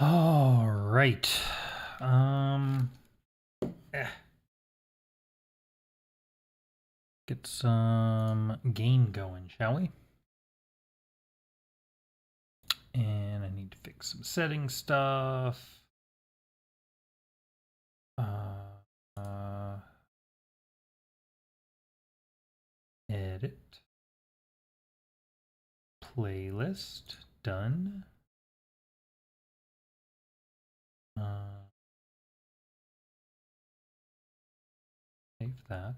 All right. Eh. Get some game going, shall we? And I need to fix some setting stuff. Edit. Playlist. Done. Save that.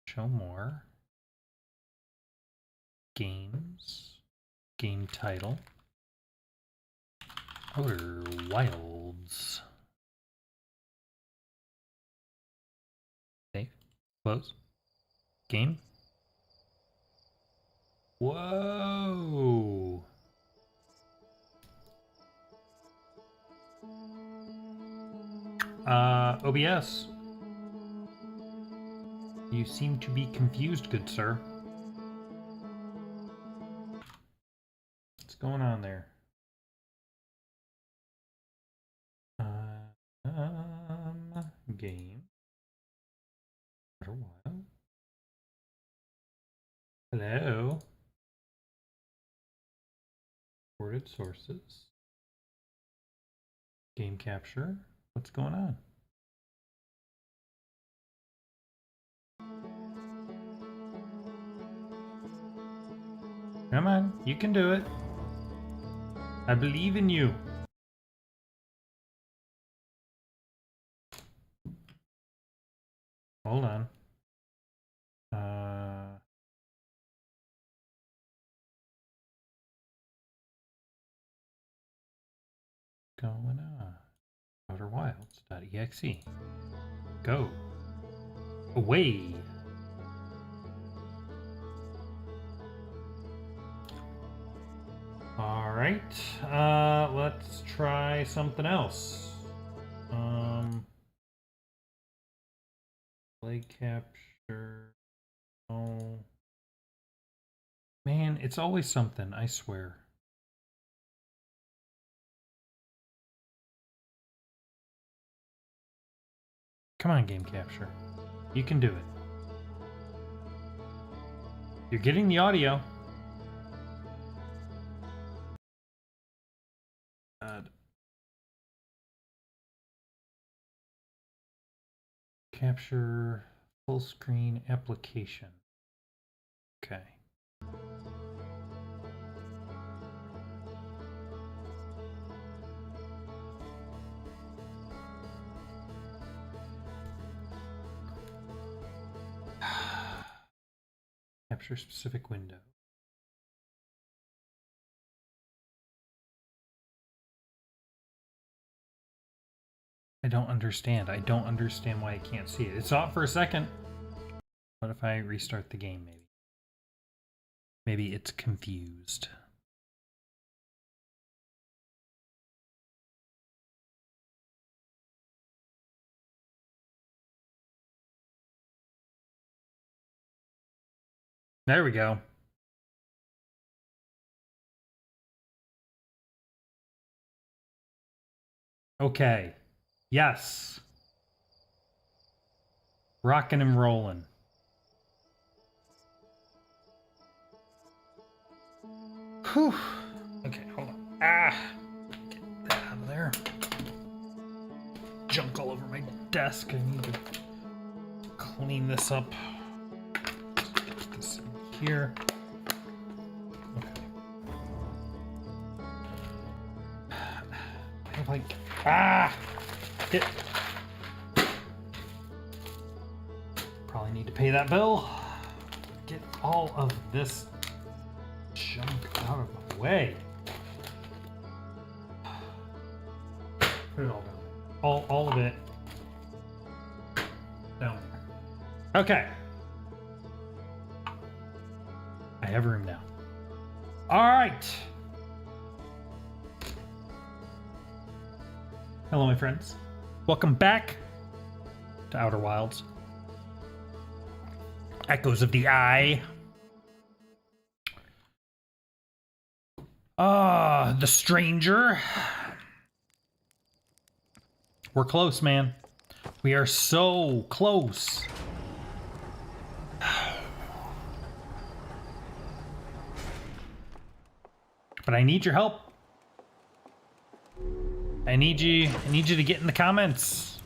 Show more. Games. Game title. Outer Wilds. Save. Close. Game. Whoa. OBS. You seem to be confused, good sir. What's going on there? Game. For a while. Hello. Recorded sources. Game capture. What's going on? Come on, you can do it. I believe in you. Hold on. Going on. outerwilds.exe. Go. Away. All right. Let's try something else. Play capture. Oh. Man, it's always something, I swear. Come on, game capture. You can do it. You're getting the audio. Capture full screen application. Okay. Capture specific window. I don't understand. I don't understand why I can't see it. It's off for a second. What if I restart the game, maybe? Maybe it's confused. There we go. Okay. Yes. Rocking and rolling. Whew. Okay, hold on. Get that out of there. Junk all over my desk. I need to clean this up. Get this in here. Okay. I have like hit. Probably need to pay that bill. Get all of this junk out of the way. Put it all down. All of it down there. Okay. I have room now. All right. Hello, my friends. Welcome back to Outer Wilds. Echoes of the Eye. The stranger. We're close, man. We are so close. But I need your help. I need you to get in the comments.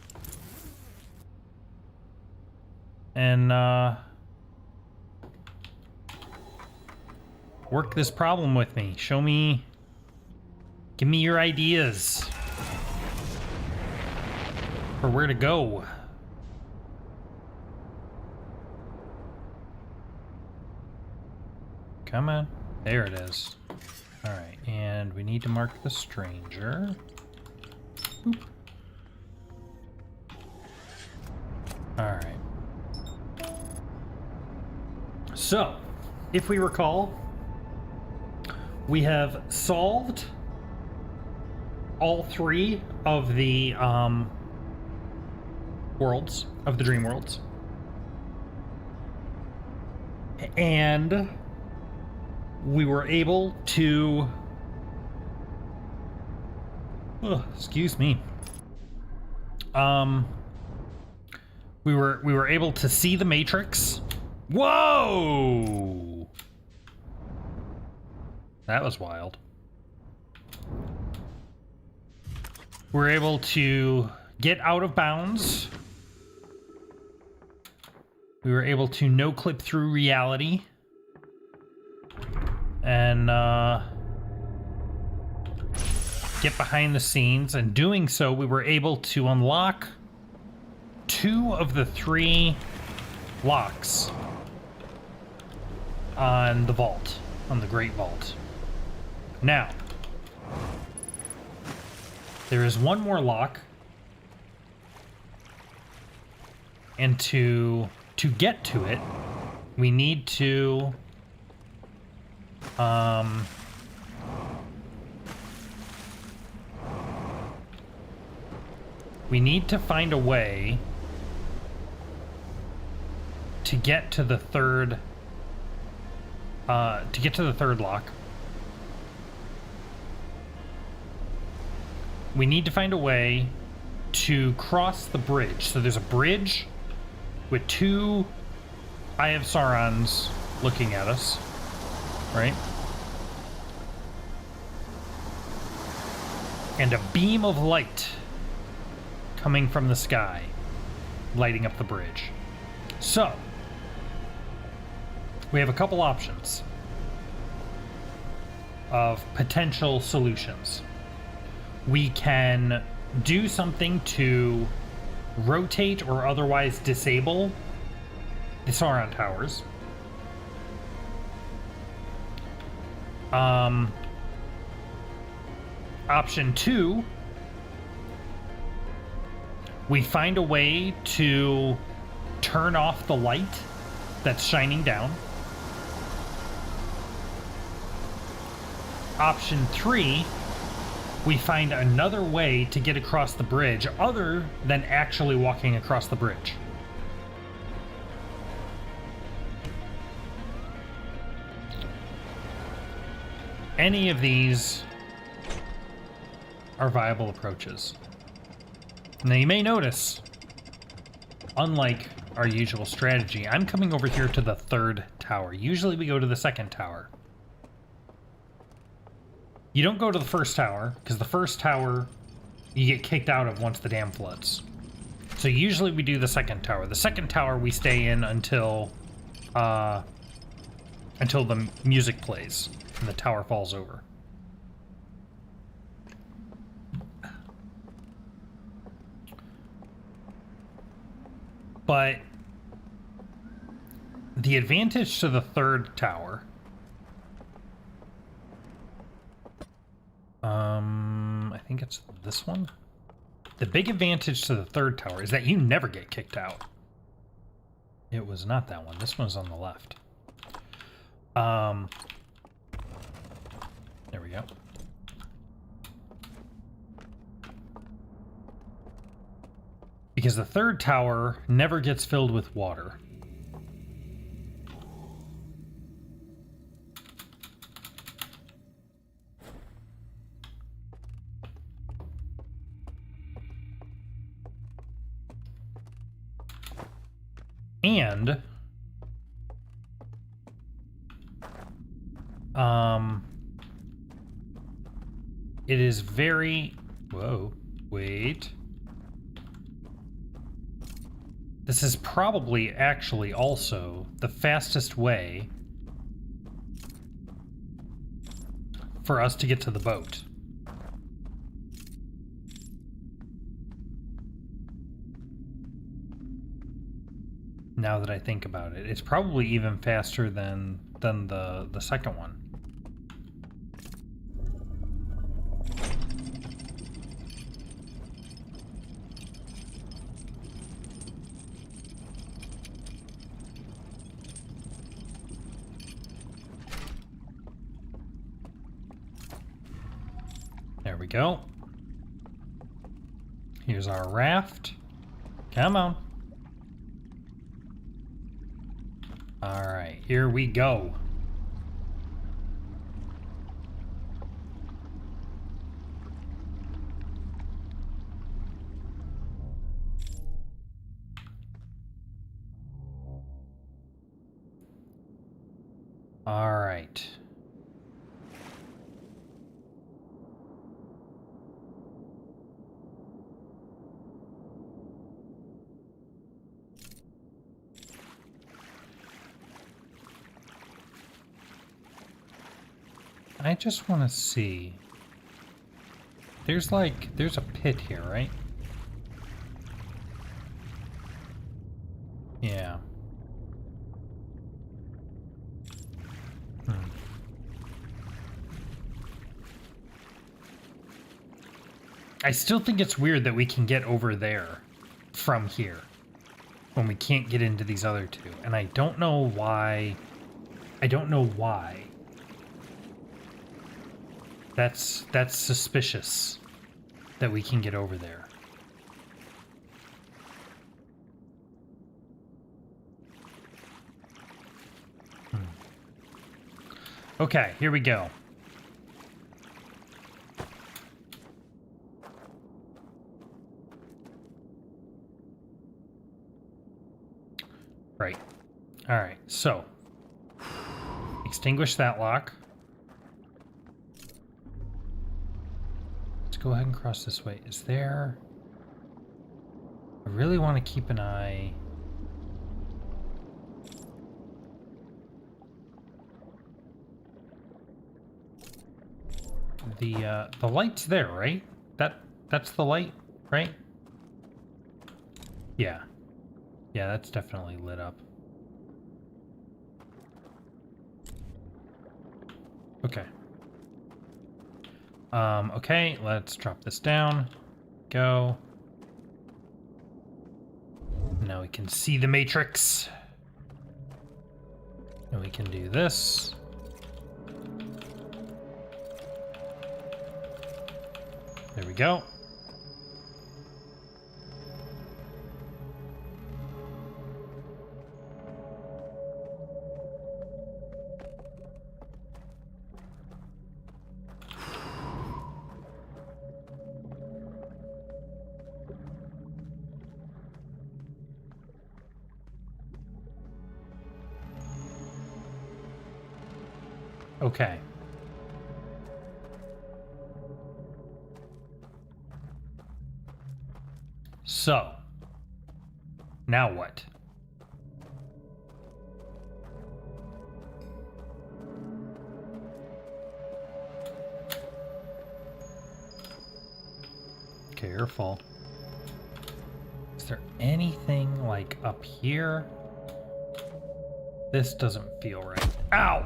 And work this problem with me. Show me, give me your ideas for where to go. Come on. There it is. All right, and we need to mark the stranger. Oop. All right. So, if we recall, we have solved all three of the worlds, of the dream worlds. And we were able to excuse me. We were able to see the Matrix. Whoa! That was wild. We're able to get out of bounds. We were able to no clip through reality. And get behind the scenes. And doing so, we were able to unlock 2 of the 3 locks on the vault, on the Great Vault. Now, there is one more lock, and to get to it, we need to we need to find a way to get to the third lock. We need to find a way to cross the bridge. So there's a bridge with 2 Eye of Saurons looking at us, right? And a beam of light coming from the sky, lighting up the bridge. So, we have a couple options of potential solutions. We can do something to rotate or otherwise disable the Sauron towers. Option 2, we find a way to turn off the light that's shining down. Option 3, we find another way to get across the bridge other than actually walking across the bridge. Any of these are viable approaches. Now you may notice, unlike our usual strategy, I'm coming over here to the 3rd tower. Usually we go to the 2nd tower. You don't go to the 1st tower, because the 1st tower you get kicked out of once the dam floods. So usually we do the 2nd tower. The 2nd tower we stay in until the music plays and the tower falls over. But the advantage to the 3rd tower, I think it's this one. The big advantage to the 3rd tower is that you never get kicked out. It was not that one. This one's on the left. There we go. Because the 3rd tower never gets filled with water. And it is very, whoa, wait. This is probably actually also the fastest way for us to get to the boat. Now that I think about it, it's probably even faster than the second one. There we go. Here's our raft. Come on. All right, here we go. All right. I just want to see. There's a pit here, right? Yeah. I still think it's weird that we can get over there from here when we can't get into these other two. And I don't know why. I don't know why. That's suspicious that we can get over there. Okay, here we go. Right. All right, so extinguish that lock. Let's go ahead and cross this way. Is there... I really want to keep an eye... The light's there, right? That's the light, right? Yeah. Yeah, that's definitely lit up. Okay. Okay, let's drop this down. Go. Now we can see the matrix. And we can do this. There we go. Okay. So, now what? Careful. Is there anything like up here? This doesn't feel right. Ow!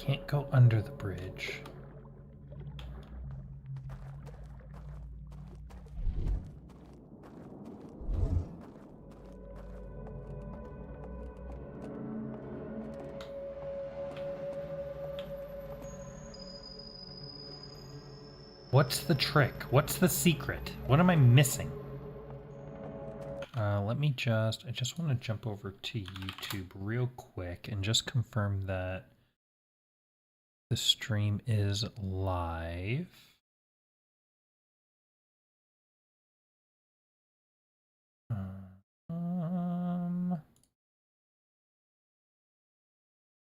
can't go under the bridge. What's the trick? What's the secret? What am I missing? I just want to jump over to YouTube real quick and just confirm that the stream is live.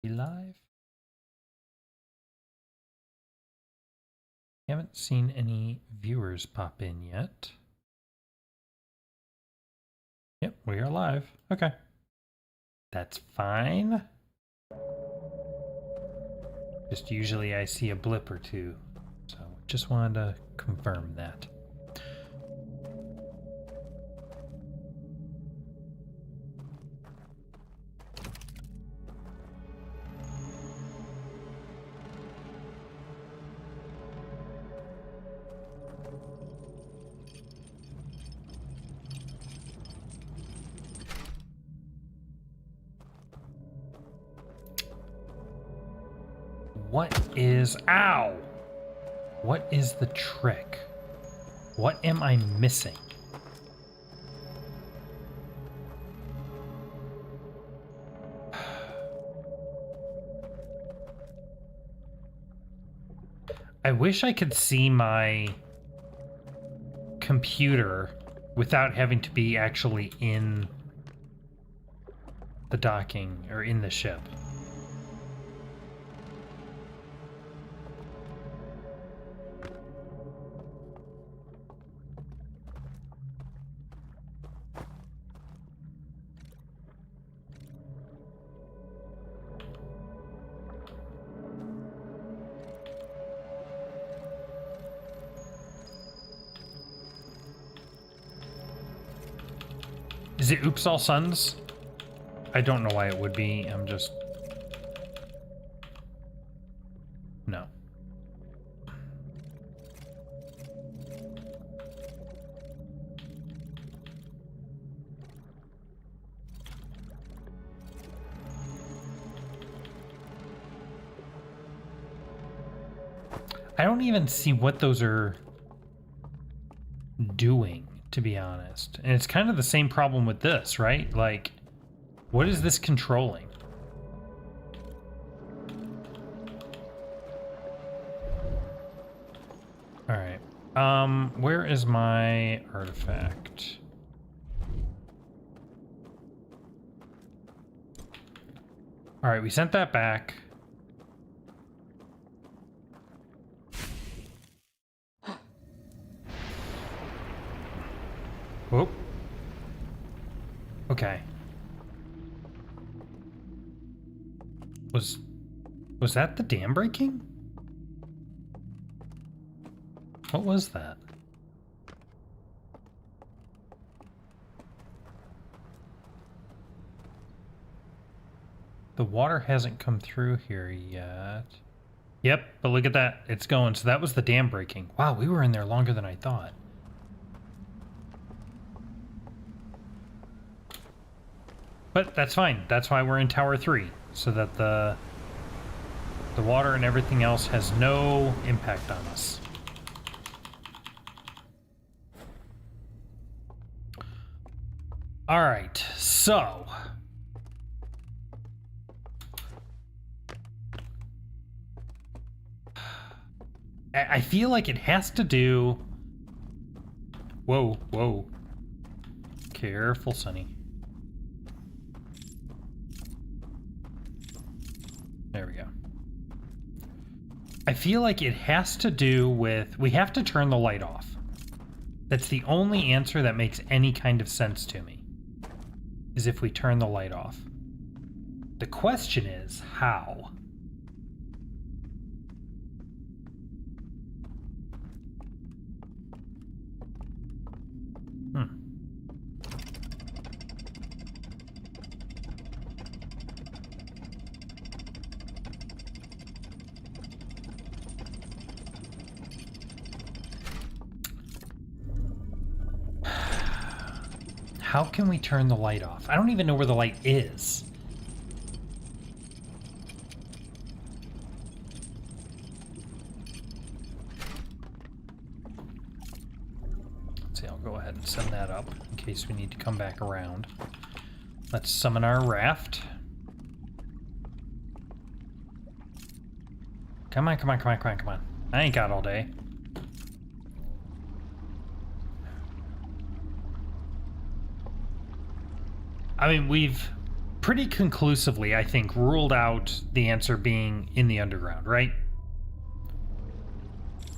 Be live? Haven't seen any viewers pop in yet. Yep, we are live. Okay. That's fine. Just usually I see a blip or two. So just wanted to confirm that. Ow! What is the trick? What am I missing? I wish I could see my computer without having to be actually in the docking or in the ship. Is it Oops All Sons? I don't know why it would be. I'm just... No. I don't even see what those are doing, to be honest. And it's kind of the same problem with this, right? Like, what is this controlling? All right. Where is my artifact? All right, we sent that back. Whoop. Okay. Was that the dam breaking? What was that? The water hasn't come through here yet. Yep, but look at that. It's going. So that was the dam breaking. Wow, we were in there longer than I thought. But that's fine. That's why we're in Tower 3. So that the water and everything else has no impact on us. All right, so... I feel like it has to do... Whoa, whoa. Careful, Sonny. There we go. I feel like it has to do with... We have to turn the light off. That's the only answer that makes any kind of sense to me. Is if we turn the light off. The question is, how? How can we turn the light off? I don't even know where the light is. Let's see, I'll go ahead and send that up in case we need to come back around. Let's summon our raft. Come on, come on, come on, come on, come on. I ain't got all day. I mean, we've pretty conclusively, I think, ruled out the answer being in the underground, right?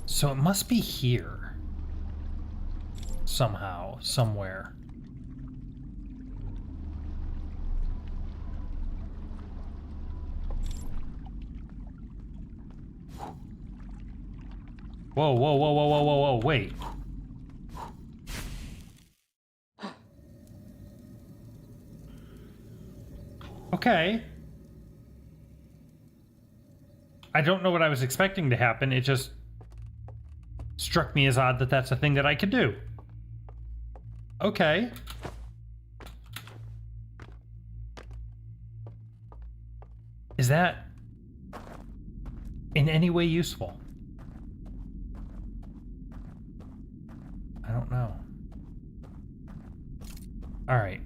So it must be here. Somehow, somewhere. Whoa, whoa, whoa, whoa, whoa, whoa, whoa, wait. Okay. I don't know what I was expecting to happen. It just struck me as odd that that's a thing that I could do. Okay. Is that in any way useful? I don't know. All right,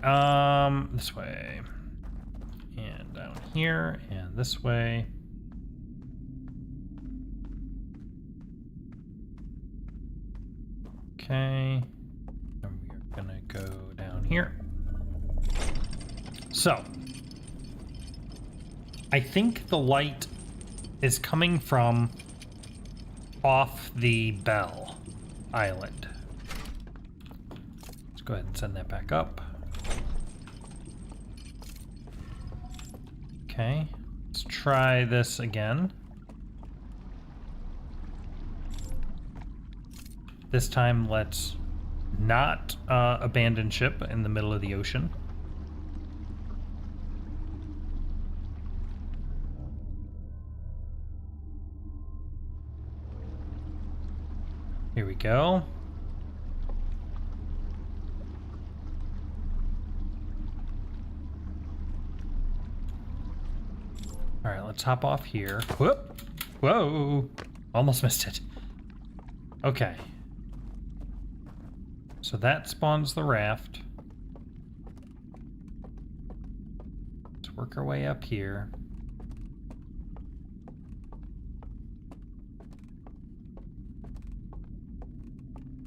this way. And down here, and this way. Okay. And we are gonna go down here. So, I think the light is coming from off the Bell Island. Let's go ahead and send that back up. Okay, let's try this again. This time, let's not abandon ship in the middle of the ocean. Here we go. All right, let's hop off here. Whoop! Whoa! Almost missed it. Okay. So that spawns the raft. Let's work our way up here.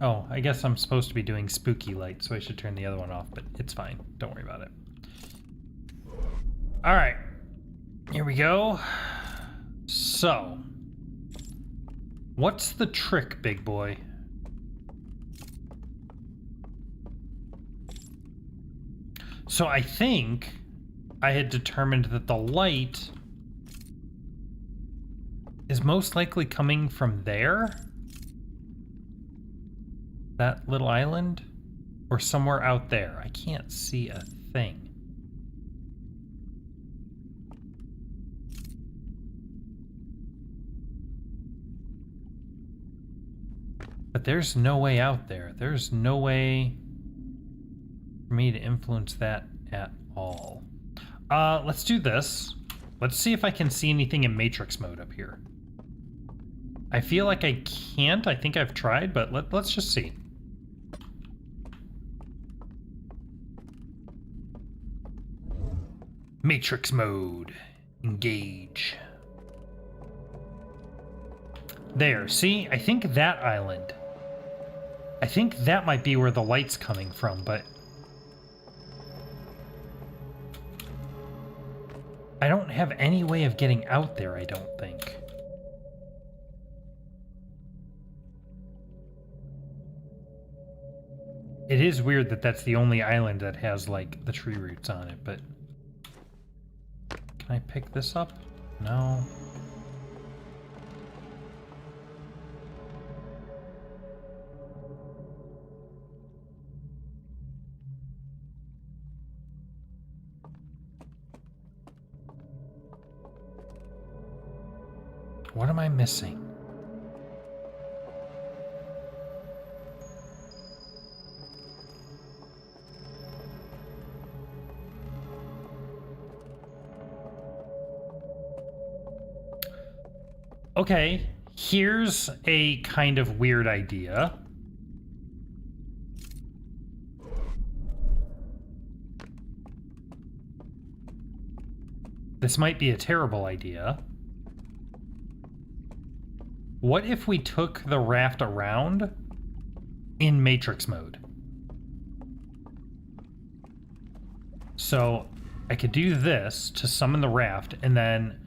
Oh, I guess I'm supposed to be doing spooky light, so I should turn the other one off, but it's fine. Don't worry about it. All right. Here we go. So, what's the trick, big boy? So I think I had determined that the light is most likely coming from there. That little island? Or somewhere out there. I can't see a thing. But there's no way out there. There's no way for me to influence that at all. Let's do this. Let's see if I can see anything in Matrix mode up here. I feel like I can't. I think I've tried, but let's just see. Matrix mode. Engage. There, see? I think that island. I think that might be where the light's coming from, but I don't have any way of getting out there, I don't think. It is weird that that's the only island that has, like, the tree roots on it, but... Can I pick this up? No. What am I missing? Okay, here's a kind of weird idea. This might be a terrible idea. What if we took the raft around in Matrix mode? So I could do this to summon the raft, and then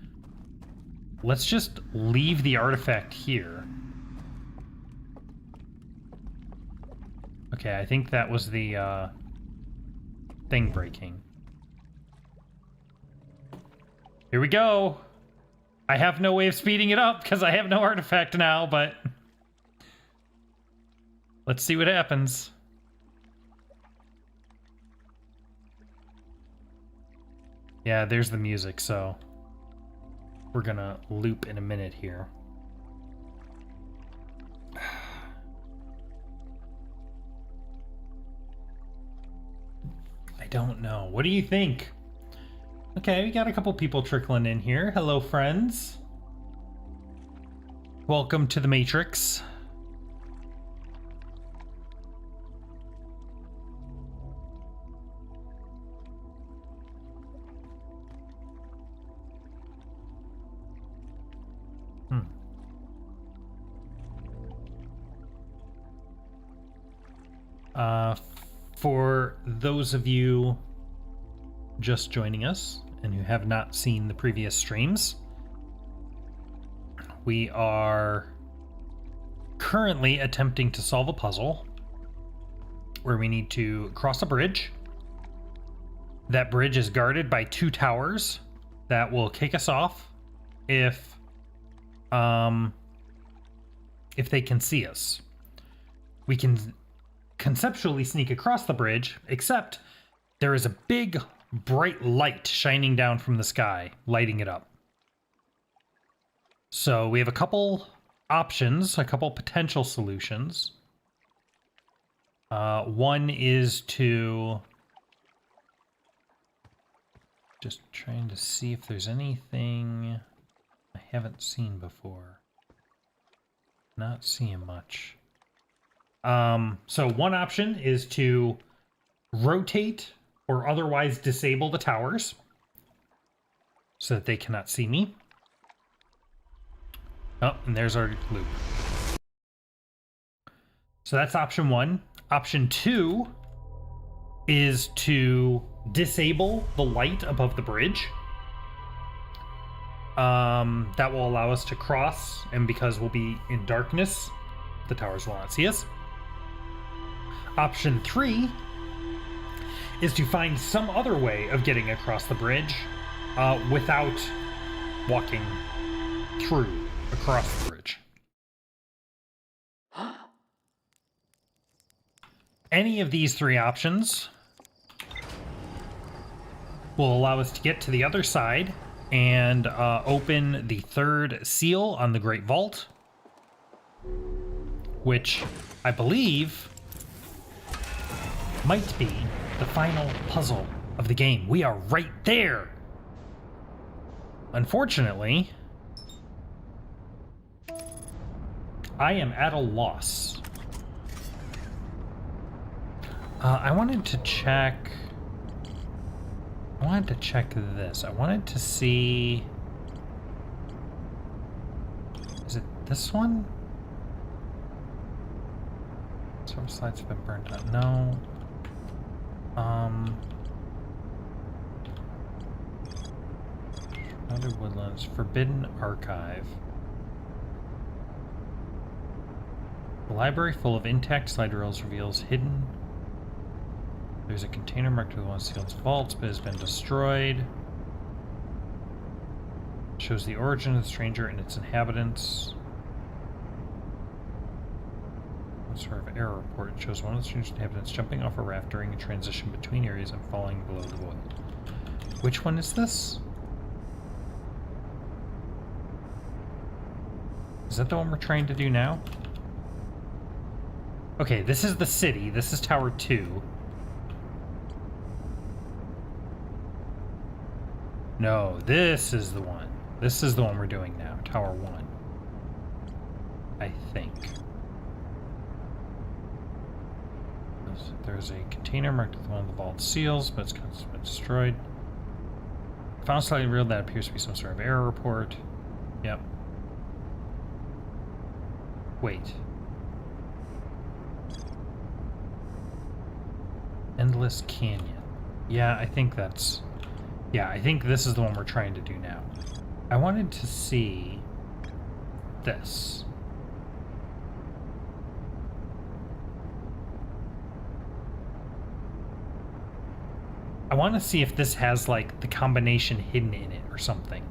let's just leave the artifact here. Okay, I think that was the thing breaking. Here we go. I have no way of speeding it up because I have no artifact now, but let's see what happens. Yeah, there's the music, so we're gonna loop in a minute here. I don't know. What do you think? Okay, we got a couple people trickling in here. Hello, friends. Welcome to the Matrix. For those of you just joining us and who have not seen the previous streams, we are currently attempting to solve a puzzle where we need to cross a bridge. That bridge is guarded by 2 towers that will kick us off if they can see us. We can conceptually sneak across the bridge, except there is a big bright light shining down from the sky, lighting it up. So we have a couple options, a couple potential solutions. One is to just trying to see if there's anything I haven't seen before. Not seeing much. So one option is to rotate or otherwise disable the towers so that they cannot see me. Oh, and there's our loop. So that's option 1. Option 2 is to disable the light above the bridge. That will allow us to cross, and because we'll be in darkness, the towers will not see us. Option 3 is to find some other way of getting across the bridge without walking through across the bridge. Any of these 3 options will allow us to get to the other side and open the 3rd seal on the Great Vault, which I believe might be the final puzzle of the game. We are right there. Unfortunately, I am at a loss. I wanted to check this. I wanted to see, is it this one? Some slides have been burned out. No. Other Woodlands, Forbidden Archive. The library full of intact slide rails reveals hidden. There's a container marked with one of Sealed's vaults, but has been destroyed. Shows the origin of the stranger and its inhabitants. What sort of error report? It shows one of the stranger's inhabitants jumping off a raft during a transition between areas and falling below the void. Which one is this? Is that the one we're trying to do now? Okay, this is the city. This is Tower 2. No, this is the one. This is the one we're doing now, Tower 1. I think. There's a container marked with one of the vault seals, but it's been destroyed. Found slightly real, that appears to be some sort of error report. Yep. Wait. Endless Canyon. Yeah, I think that's... Yeah, I think this is the one we're trying to do now. I wanted to see this. I want to see if this has, like, the combination hidden in it or something.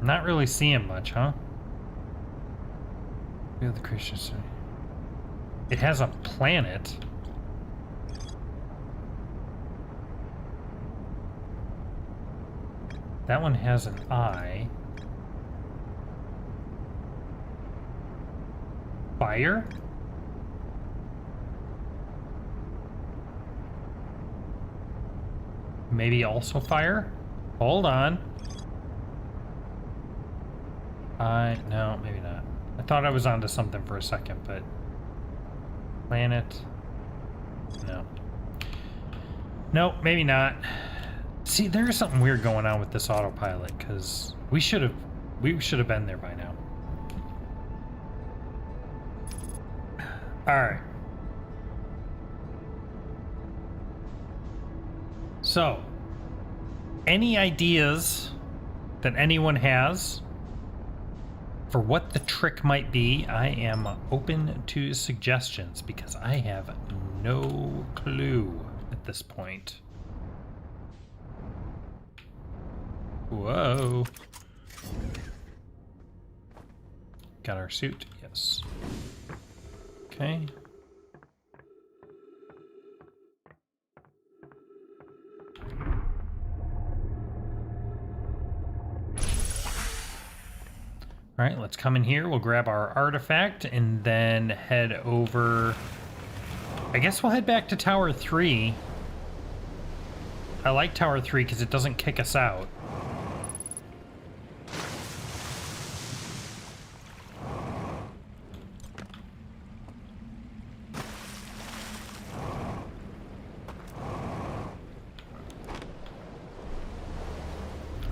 Not really seeing much, huh? Feel the Christians. It has a planet. That one has an eye. Fire? Maybe also fire? Hold on. No, maybe not. I thought I was onto something for a second, but... Planet... No. Nope, maybe not. See, there's something weird going on with this autopilot, because we should have been there by now. Alright. So, any ideas that anyone has for what the trick might be, I am open to suggestions because I have no clue at this point. Whoa. Got our suit, yes. Okay. All right, let's come in here. We'll grab our artifact and then head over. I guess we'll head back to Tower 3. I like Tower 3 because it doesn't kick us out.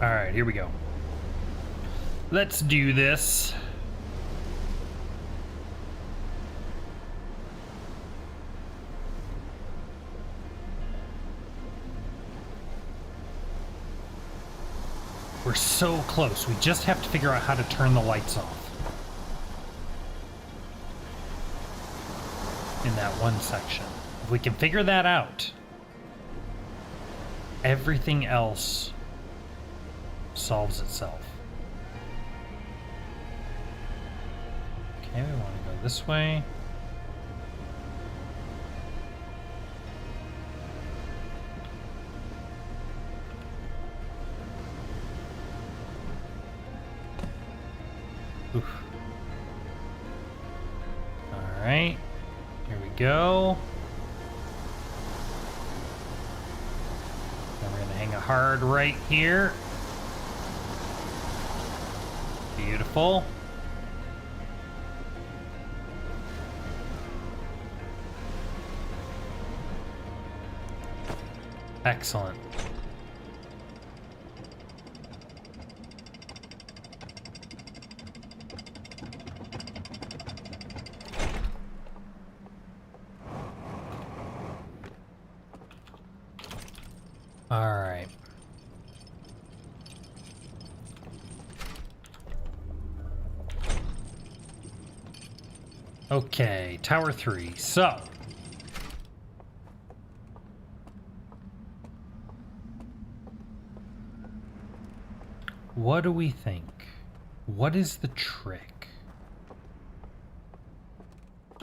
All right, here we go. Let's do this. We're so close. We just have to figure out how to turn the lights off. In that one section. If we can figure that out, everything else solves itself. Okay, we want to go this way. Oof. All right, here we go. Then we're gonna hang a hard right here. Beautiful. Excellent. All right. Okay, Tower 3. So, what do we think? What is the trick?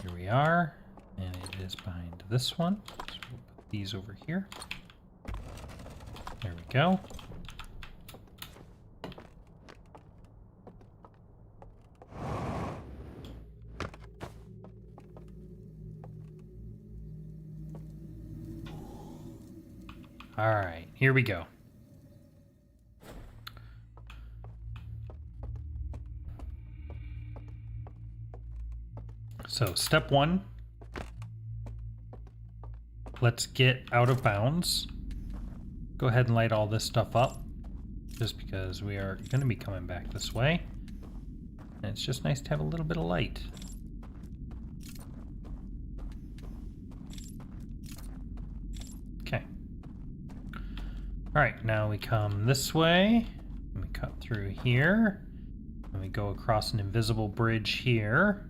Here we are, and it is behind this one. So we'll put these over here. There we go. All right, here we go. So, step one. Let's get out of bounds. Go ahead and light all this stuff up, just because we are going to be coming back this way. And it's just nice to have a little bit of light. Okay. Alright, now we come this way, and we cut through here, and we go across an invisible bridge here.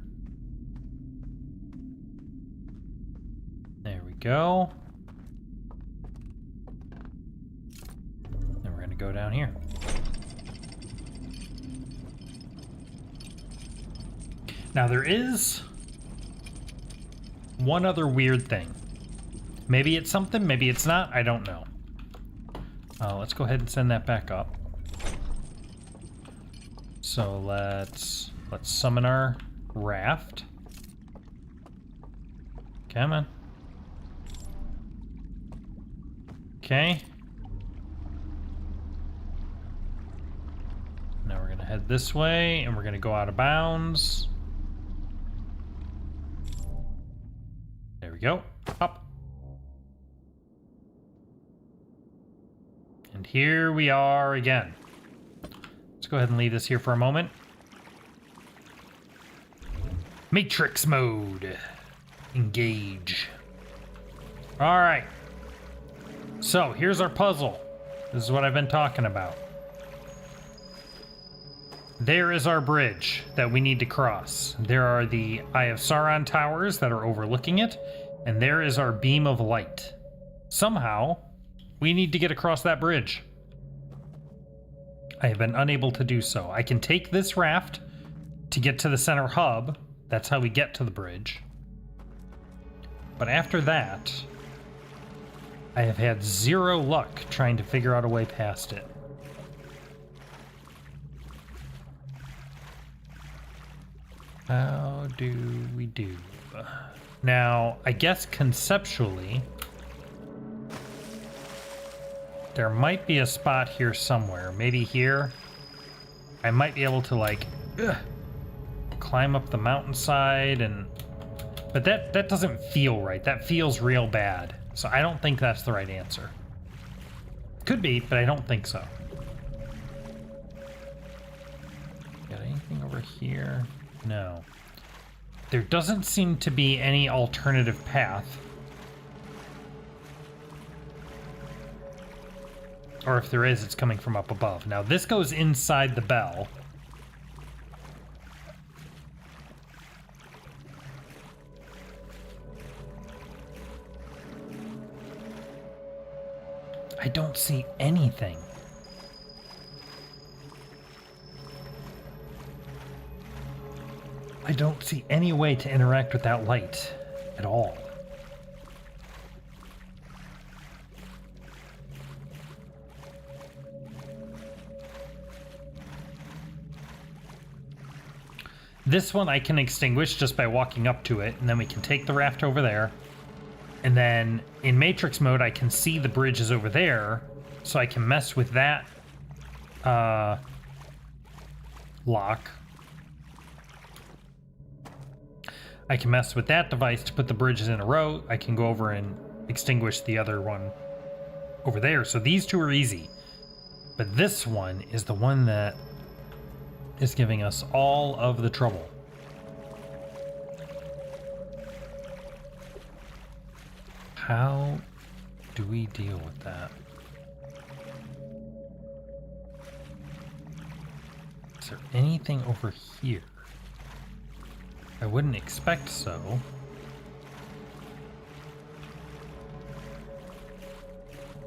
There we go. Then we're going to go down here. Now there is one other weird thing. Maybe it's something, maybe it's not, I don't know. Let's go ahead and send that back up. So let's summon our raft. Come on. Okay. Now we're gonna head this way, and we're gonna go out of bounds. There we go. Up. And here we are again. Let's go ahead and leave this here for a moment. Matrix mode. Engage. All right. So here's our puzzle. This is what I've been talking about. There is our bridge that we need to cross. There are the Eye of Sauron towers that are overlooking it, and there is our beam of light. Somehow, we need to get across that bridge. I have been unable to do so. I can take this raft to get to the center hub. That's how we get to the bridge. But after that, I have had zero luck trying to figure out a way past it. How do we do? Now, I guess conceptually, there might be a spot here somewhere. Maybe here. I might be able to, like, climb up the mountainside and... But that doesn't feel right. That feels real bad. So I don't think that's the right answer. Could be, but I don't think so. Got anything over here? No. There doesn't seem to be any alternative path. Or if there is, it's coming from up above. Now this goes inside the bell. I don't see anything. I don't see any way to interact with that light at all. This one I can extinguish just by walking up to it, and then we can take the raft over there. And then in Matrix mode, I can see the bridge is over there, so I can mess with that lock. I can mess with that device to put the bridges in a row. I can go over and extinguish the other one over there. So these two are easy. But this one is the one that is giving us all of the trouble. How do we deal with that? Is there anything over here? I wouldn't expect so.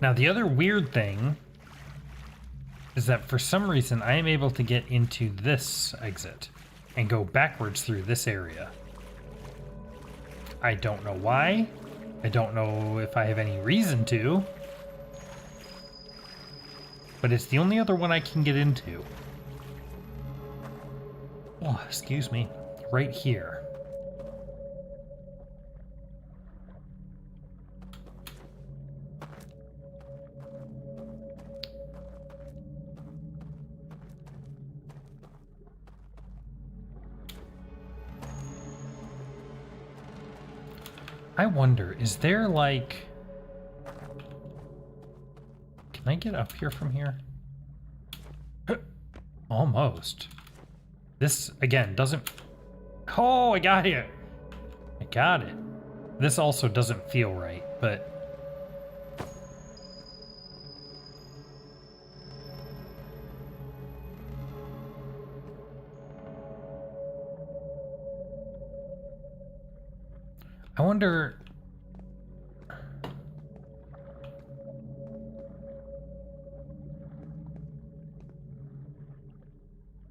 Now, the other weird thing is that for some reason I am able to get into this exit and go backwards through this area. I don't know why. I don't know if I have any reason to. But it's the only other one I can get into. Oh, excuse me. Right here. I wonder, is there like... Can I get up here from here? Almost. This, again, doesn't... Oh, I got it! I got it. This also doesn't feel right, but... I wonder...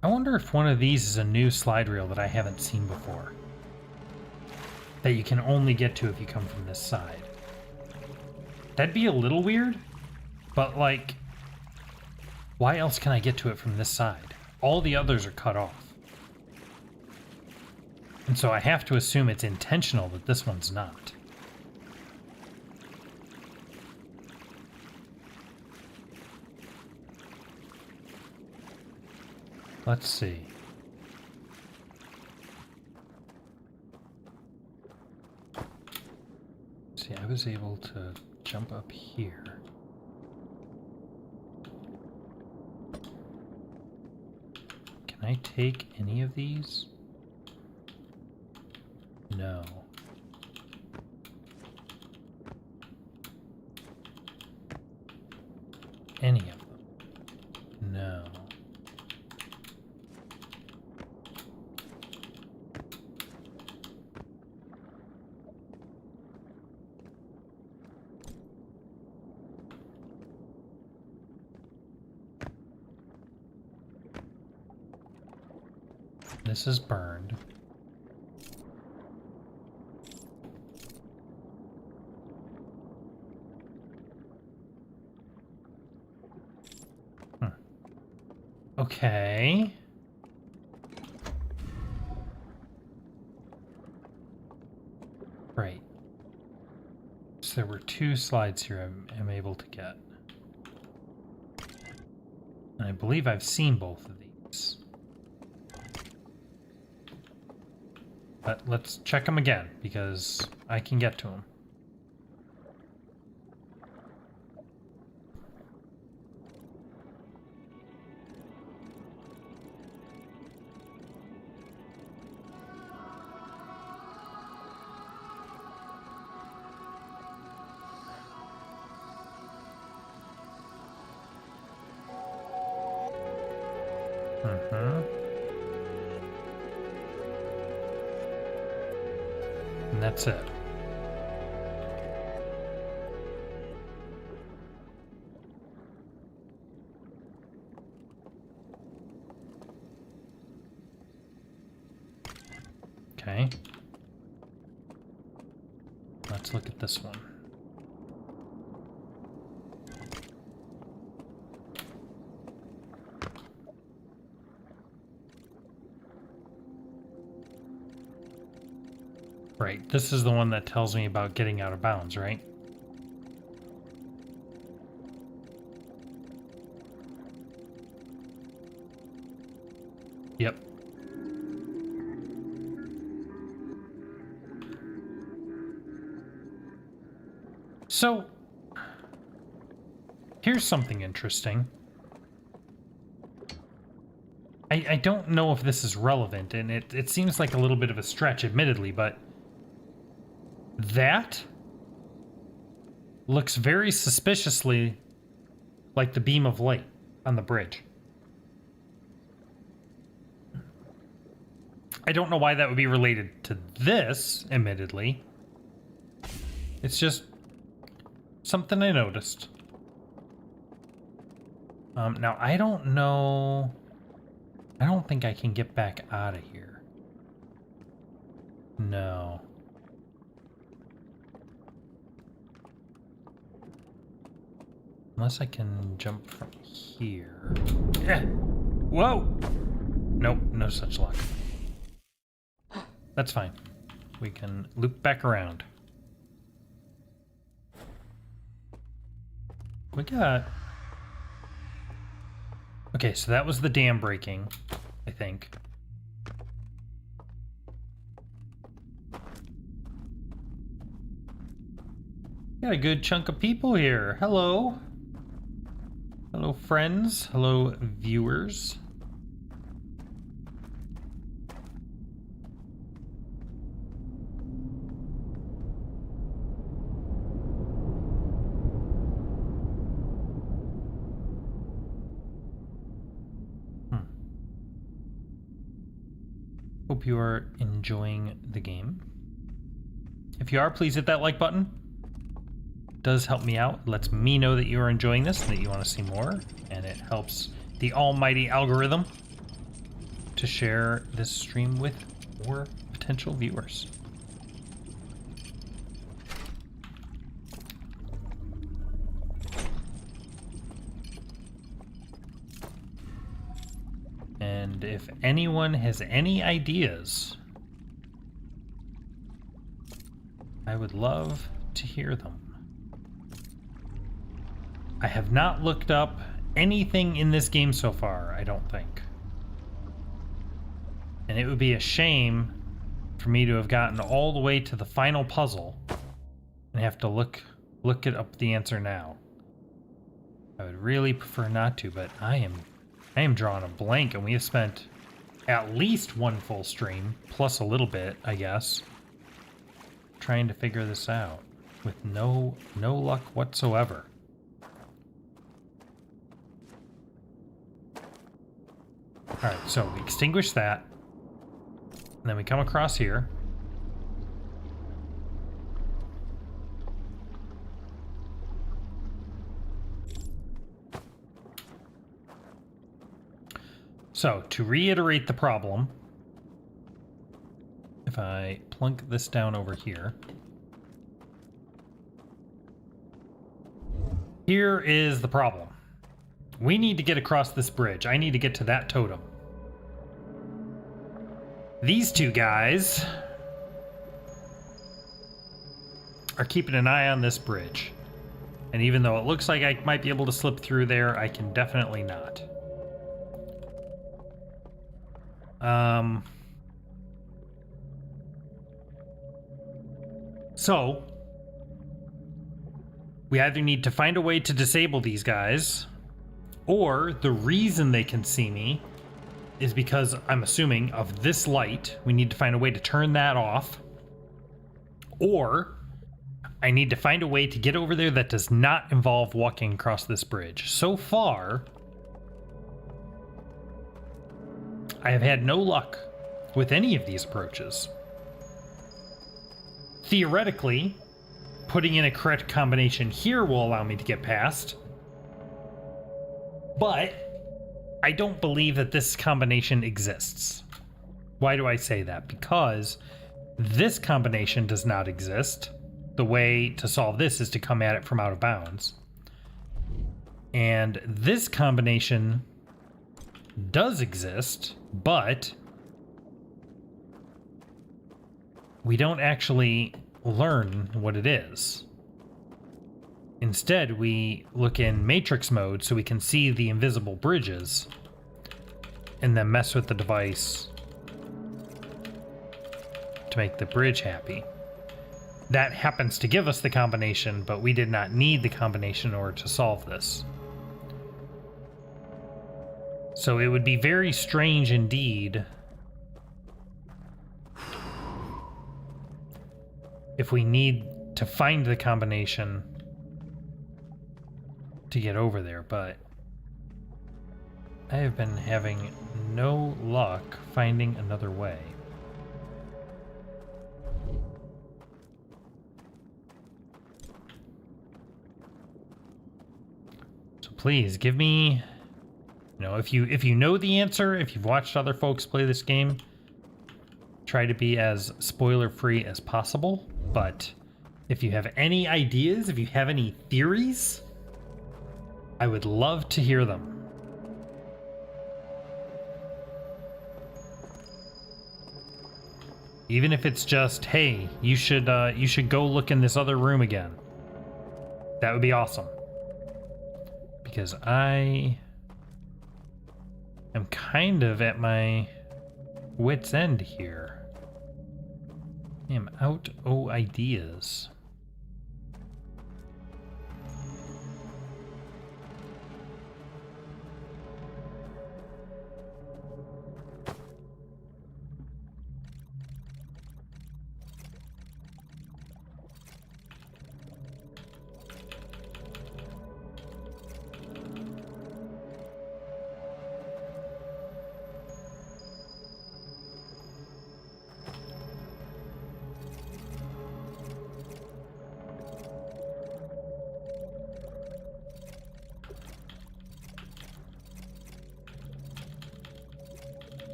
I wonder if one of these is a new slide rail that I haven't seen before. That you can only get to if you come from this side. That'd be a little weird, but like, why else can I get to it from this side? All the others are cut off. And so I have to assume it's intentional that this one's not. Let's see. See, I was able to jump up here. Can I take any of these? No. Any of them? No. This is burned. Okay. Right. So there were two slides here I'm able to get. And I believe I've seen both of these. But let's check them again, because I can get to them. And that's it. Okay. Let's look at this one. Right, this is the one that tells me about getting out of bounds, right? Yep. So, here's something interesting. I don't know if this is relevant, and it seems like a little bit of a stretch, admittedly, but that looks very suspiciously like the beam of light on the bridge. I don't know why that would be related to this, admittedly. It's just something I noticed. Now, I don't know... I don't think I can get back out of here. No. Unless I can jump from here. Yeah. Whoa! Nope, no such luck. That's fine. We can loop back around. We got... Okay, so that was the dam breaking, I think. Got a good chunk of people here. Hello. Hello, friends. Hello, viewers. Hope you are enjoying the game. If you are, please hit that like button. It does help me out. It lets me know that you are enjoying this and that you want to see more. And it helps the almighty algorithm to share this stream with more potential viewers. And if anyone has any ideas, I would love to hear them. I have not looked up anything in this game so far, I don't think. And it would be a shame for me to have gotten all the way to the final puzzle and have to look it up the answer now. I would really prefer not to, but I am drawing a blank, and we have spent at least one full stream, plus a little bit, I guess, trying to figure this out with no luck whatsoever. Alright, so we extinguish that, and then we come across here. So, to reiterate the problem, if I plunk this down over here, here is the problem. We need to get across this bridge. I need to get to that totem. These two guys are keeping an eye on this bridge. And even though it looks like I might be able to slip through there, I can definitely not. So we either need to find a way to disable these guys, or the reason they can see me is because, I'm assuming, of this light. We need to find a way to turn that off, or I need to find a way to get over there that does not involve walking across this bridge. So far, I have had no luck with any of these approaches. Theoretically, putting in a correct combination here will allow me to get past, but I don't believe that this combination exists. Why do I say that? Because this combination does not exist. The way to solve this is to come at it from out of bounds. And this combination does exist, but we don't actually learn what it is. Instead, we look in matrix mode so we can see the invisible bridges and then mess with the device to make the bridge happy. That happens to give us the combination, but we did not need the combination in order to solve this. So it would be very strange indeed if we need to find the combination to get over there, but I have been having no luck finding another way. So please give me, if you know the answer, if you've watched other folks play this game, try to be as spoiler free as possible. But if you have any ideas, if you have any theories, I would love to hear them. Even if it's just, hey, you should go look in this other room again. That would be awesome. Because I am kind of at my wit's end here. I am out of ideas.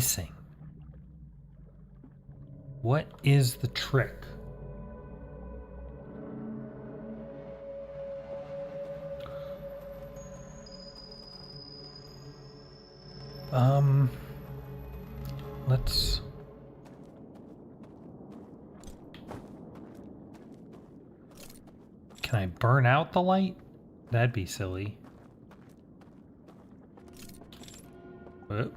missing? What is the trick? Let's... Can I burn out the light? That'd be silly. Up.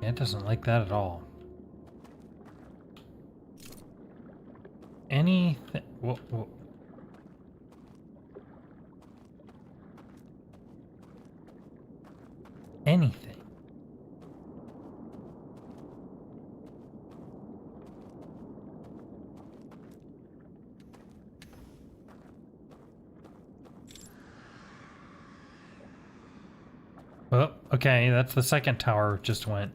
Yeah, it doesn't like that at all. Anything... Whoa. Anything. Oh, okay, that's the second tower just went.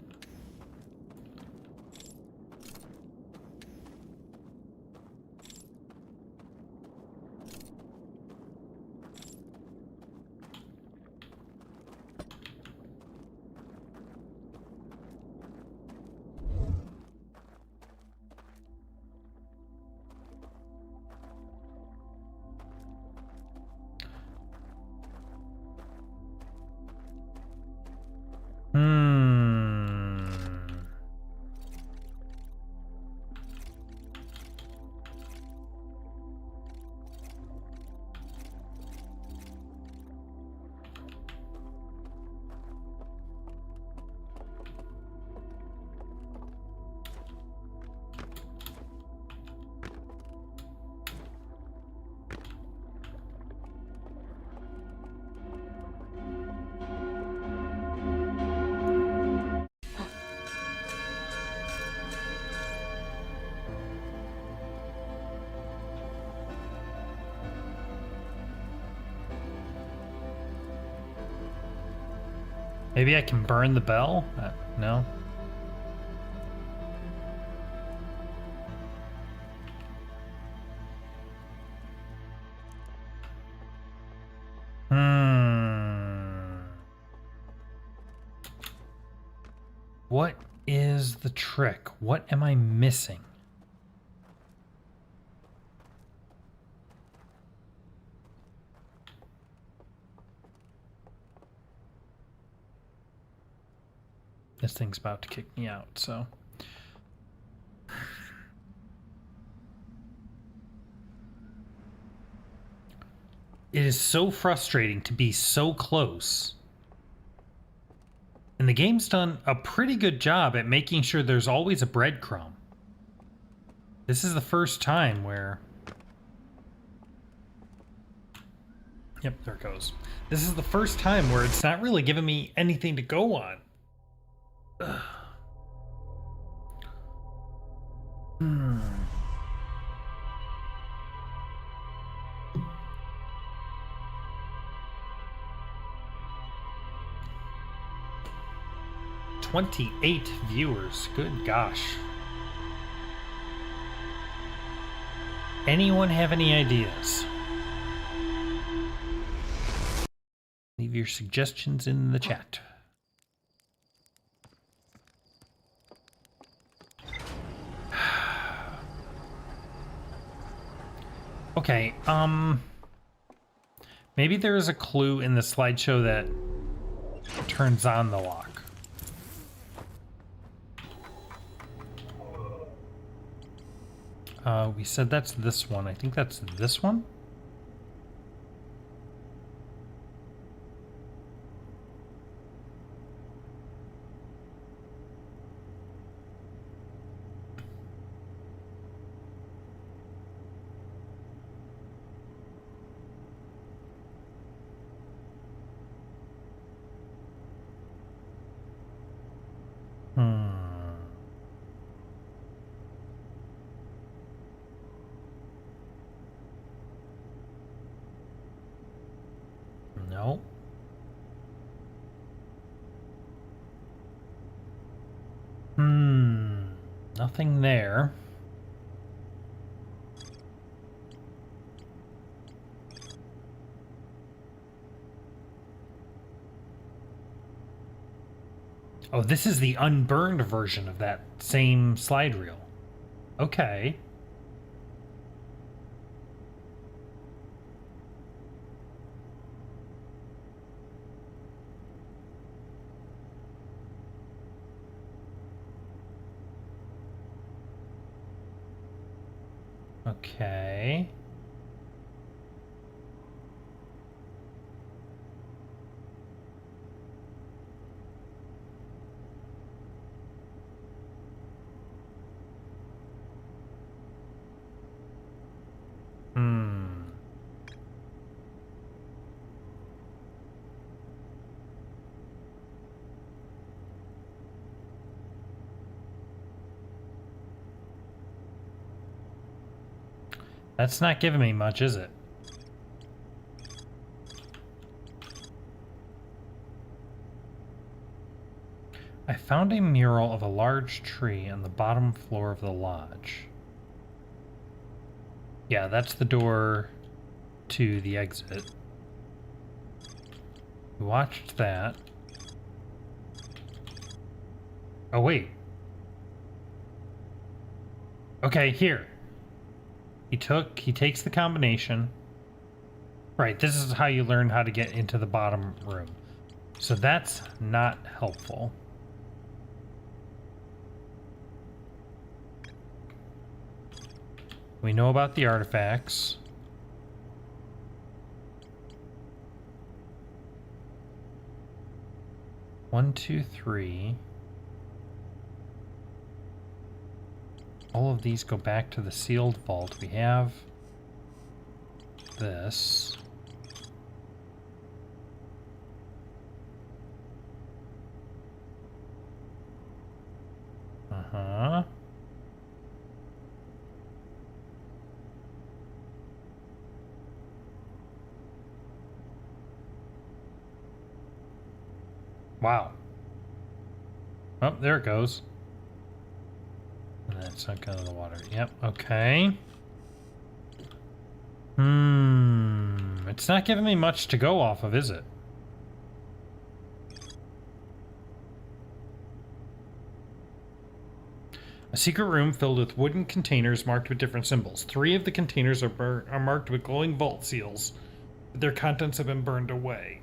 Maybe I can burn the bell? No? What is the trick? What am I missing? This thing's about to kick me out, so... It is so frustrating to be so close. And the game's done a pretty good job at making sure there's always a breadcrumb. This is the first time where... Yep, there it goes. This is the first time where it's not really giving me anything to go on. Ugh. 28 viewers. Good gosh. Anyone have any ideas? Leave your suggestions in the chat. Okay, maybe there is a clue in the slideshow that turns on the lock. We said that's this one. I think that's this one. No. Nothing there. Oh, this is the unburned version of that same slide reel. Okay. Okay. Hmm. That's not giving me much, is it? I found a mural of a large tree on the bottom floor of the lodge. Yeah, that's the door to the exit. We watched that. Oh, wait. Okay, here. He takes the combination. Right, this is how you learn how to get into the bottom room. So that's not helpful. We know about the artifacts. One, two, three. All of these go back to the sealed vault. We have this. Uh-huh. Wow. Oh, there it goes. And that's not going to the water. Yep, okay. It's not giving me much to go off of, is it? A secret room filled with wooden containers marked with different symbols. 3 of the containers are marked with glowing vault seals, but their contents have been burned away.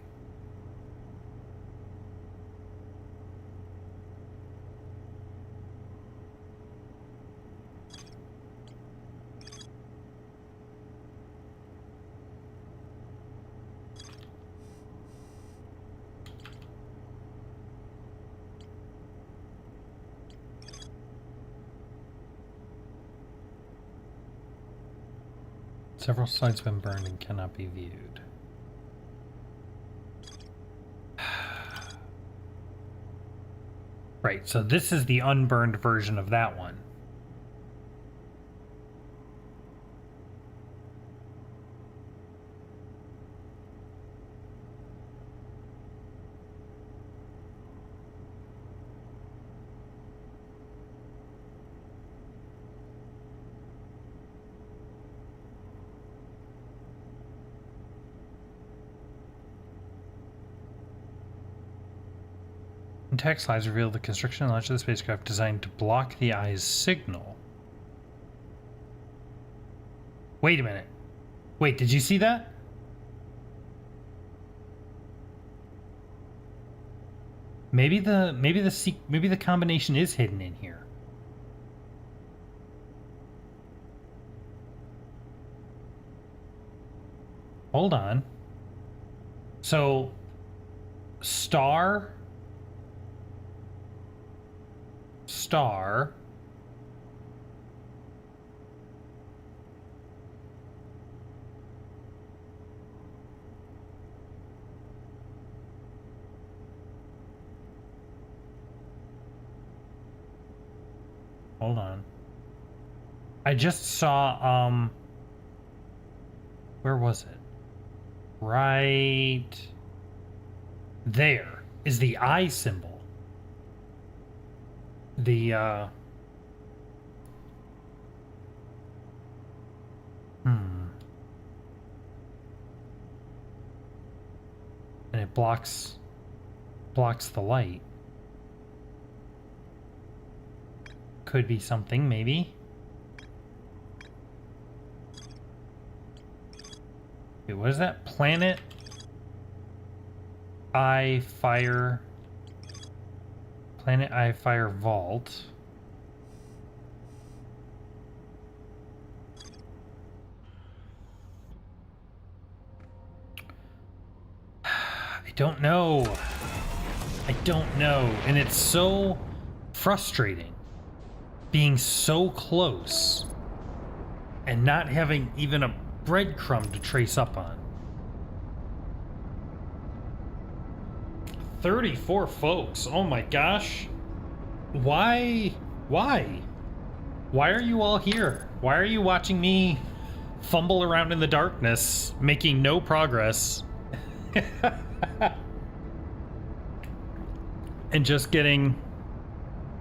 Several sites have been burned and cannot be viewed. Right, so this is the unburned version of that one. Intact slides reveal the construction and launch of the spacecraft designed to block the eye's signal. Wait a minute. Wait, did you see that? Maybe the combination is hidden in here. Hold on. So star hold on. I just saw where was it? Right there is the eye symbol. The and it blocks the light. could be something, maybe. Wait, what is that? Planet Eye Fire. Planet Eye Fire Vault. I don't know. I don't know. And it's so frustrating being so close and not having even a breadcrumb to trace up on. 34 folks. Oh my gosh. Why? Why? Why are you all here? Why are you watching me fumble around in the darkness, making no progress? And just getting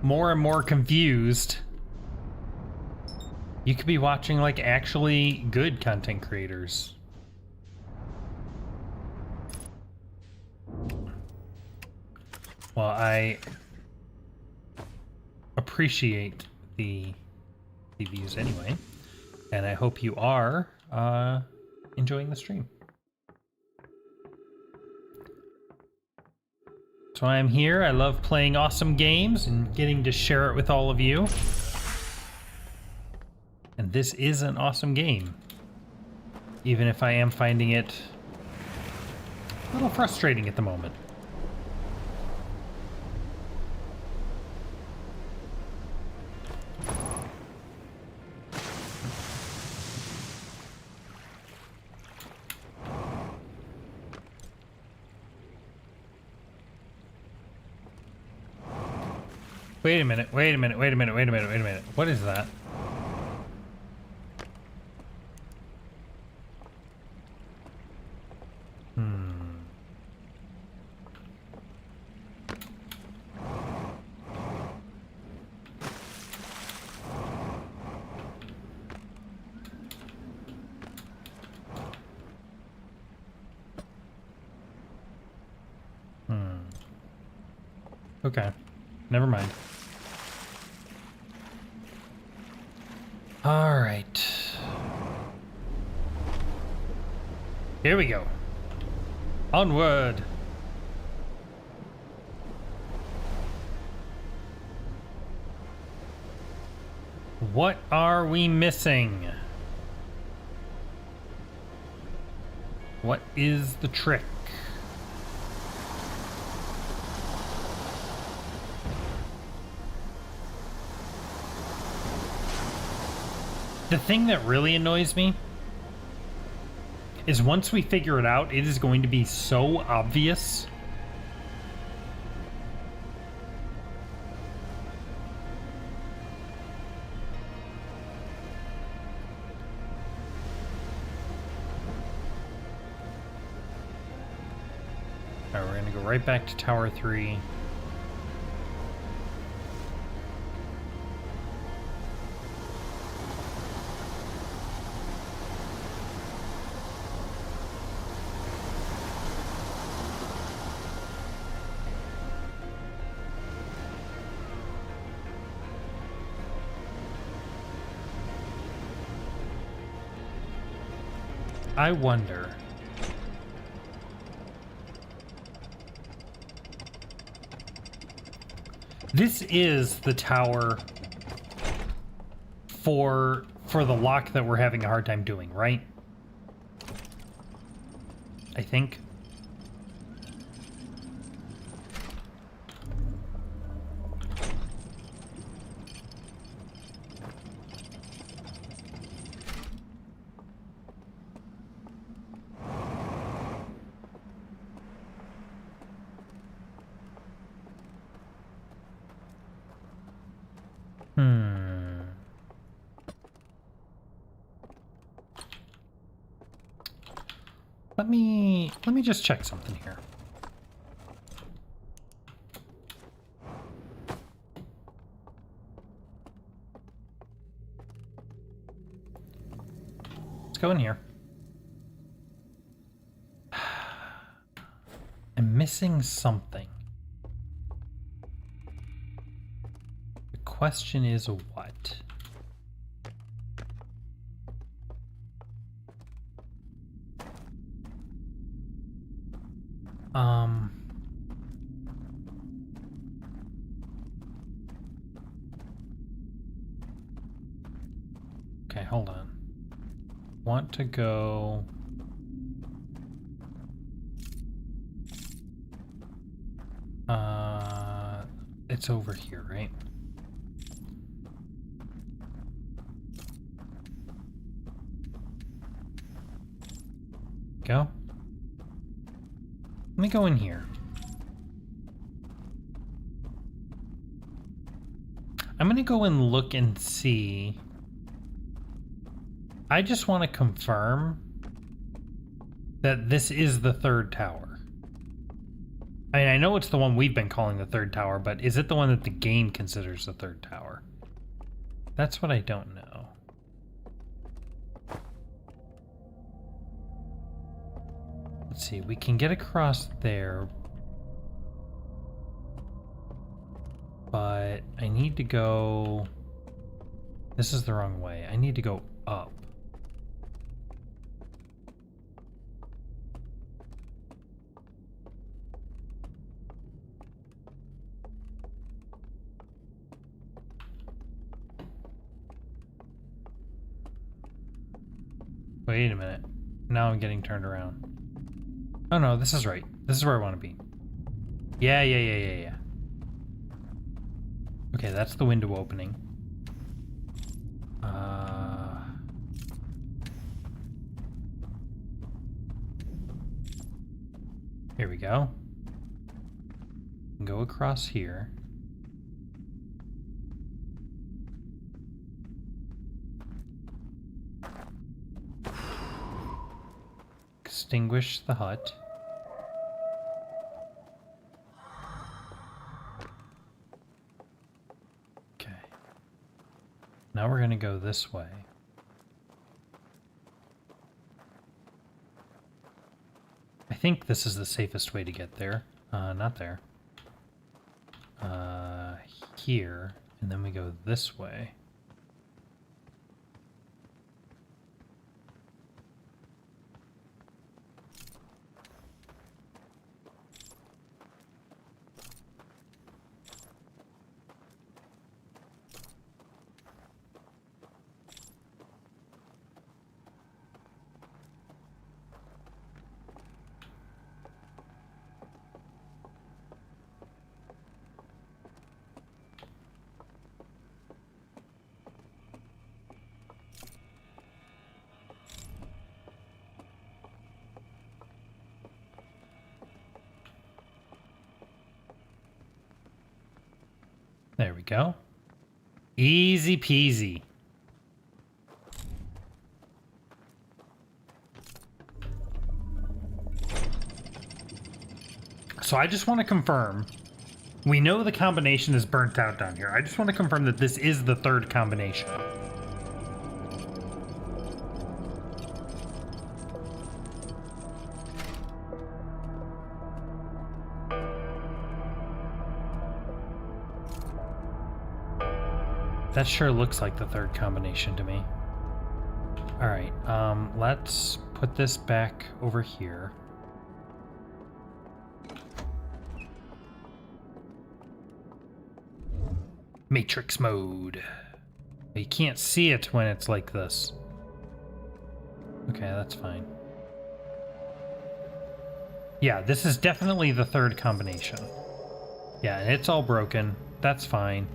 more and more confused. You could be watching like actually good content creators. Well, I appreciate the views anyway, and I hope you are enjoying the stream. So I'm here. I love playing awesome games and getting to share it with all of you. And this is an awesome game, even if I am finding it a little frustrating at the moment. Wait a minute, wait a minute, wait a minute, wait a minute, wait a minute. What is that? Okay, never mind. All right. Here we go. Onward. What are we missing? What is the trick? The thing that really annoys me is once we figure it out, it is going to be so obvious. All right, we're going to go right back to Tower 3. I wonder. This is the tower for the lock that we're having a hard time doing, right? I think. Let me just check something here. Let's go in here. I'm missing something. question is what? Okay, hold on. Want to go... it's over here, right? Go. Let me go in here. I'm gonna go and look and see. I just want to confirm that this is the third tower. I mean, I know it's the one we've been calling the third tower, but is it the one that the game considers the third tower? That's what I don't know. Let's see, we can get across there, but I need to go... This is the wrong way. I need to go up. Wait a minute. Now I'm getting turned around. Oh no, this is right. This is where I want to be. Yeah. Okay, that's the window opening. Here we go. Go across here. Extinguish the hut. Okay. Now we're gonna go this way. I think this is the safest way to get there. Not there. Here, and then we go this way. There we go. Easy peasy. So I just want to confirm. We know the combination is burnt out down here. I just want to confirm that this is the third combination. That sure looks like the third combination to me. Alright, let's put this back over here. Matrix mode. You can't see it when it's like this. Okay, that's fine. Yeah, this is definitely the third combination. Yeah, and it's all broken. That's fine.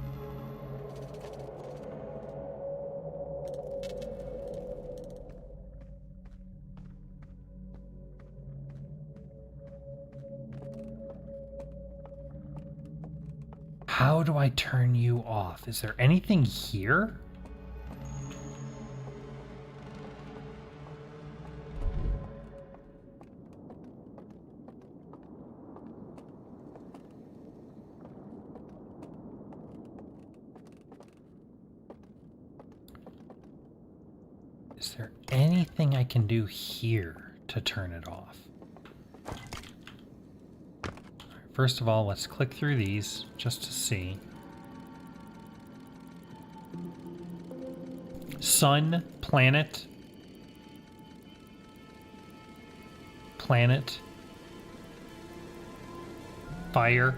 How do I turn you off? Is there anything here? Is there anything I can do here to turn it off? First of all, let's click through these just to see. Sun, planet, planet, fire.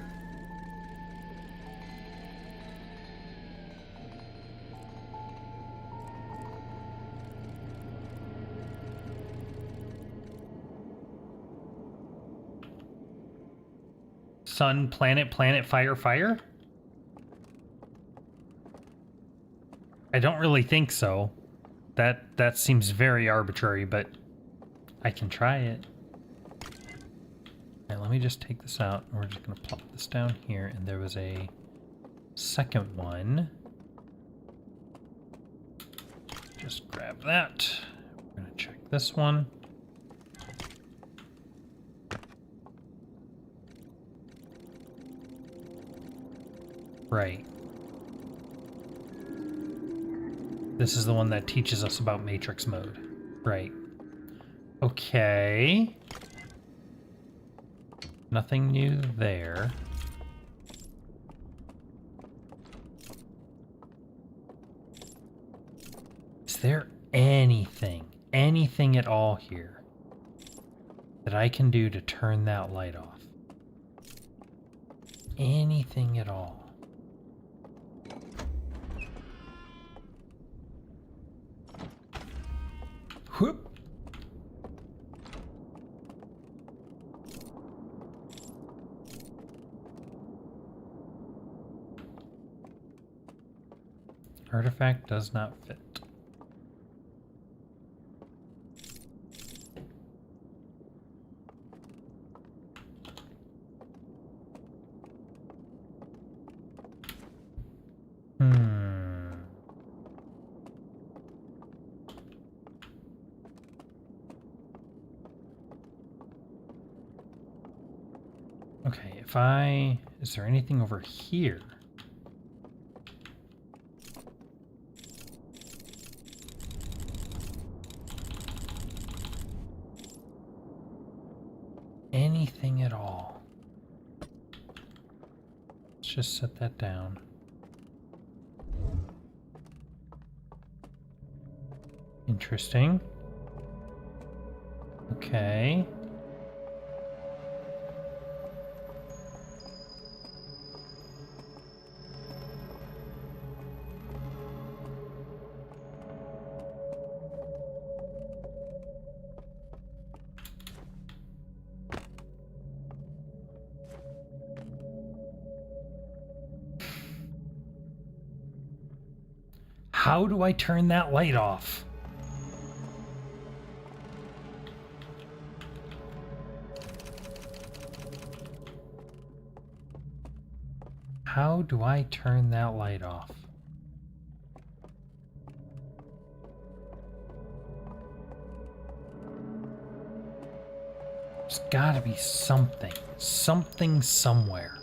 Sun, planet, planet, fire, fire? I don't really think so. That seems very arbitrary, but I can try it. Alright, let me just take this out. We're just gonna plop this down here, and there was a second one. Just grab that. We're gonna check this one. Right. This is the one that teaches us about matrix mode. Right. Okay. Nothing new there. Is there anything at all here that I can do to turn that light off? Anything at all? Whoop. Artifact does not fit. Okay, is there anything over here? Anything at all? Let's just set that down. Interesting. Okay. How do I turn that light off? How do I turn that light off? There's gotta be something. Something somewhere.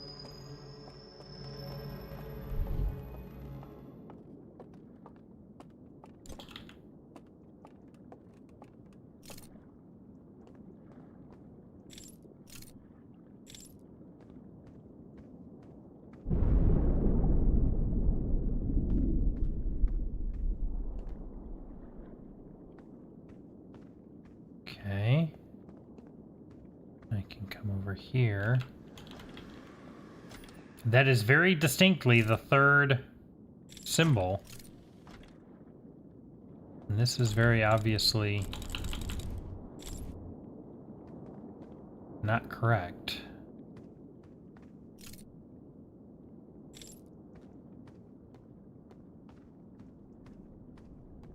Okay. I can come over here. That is very distinctly the third symbol. And this is very obviously not correct.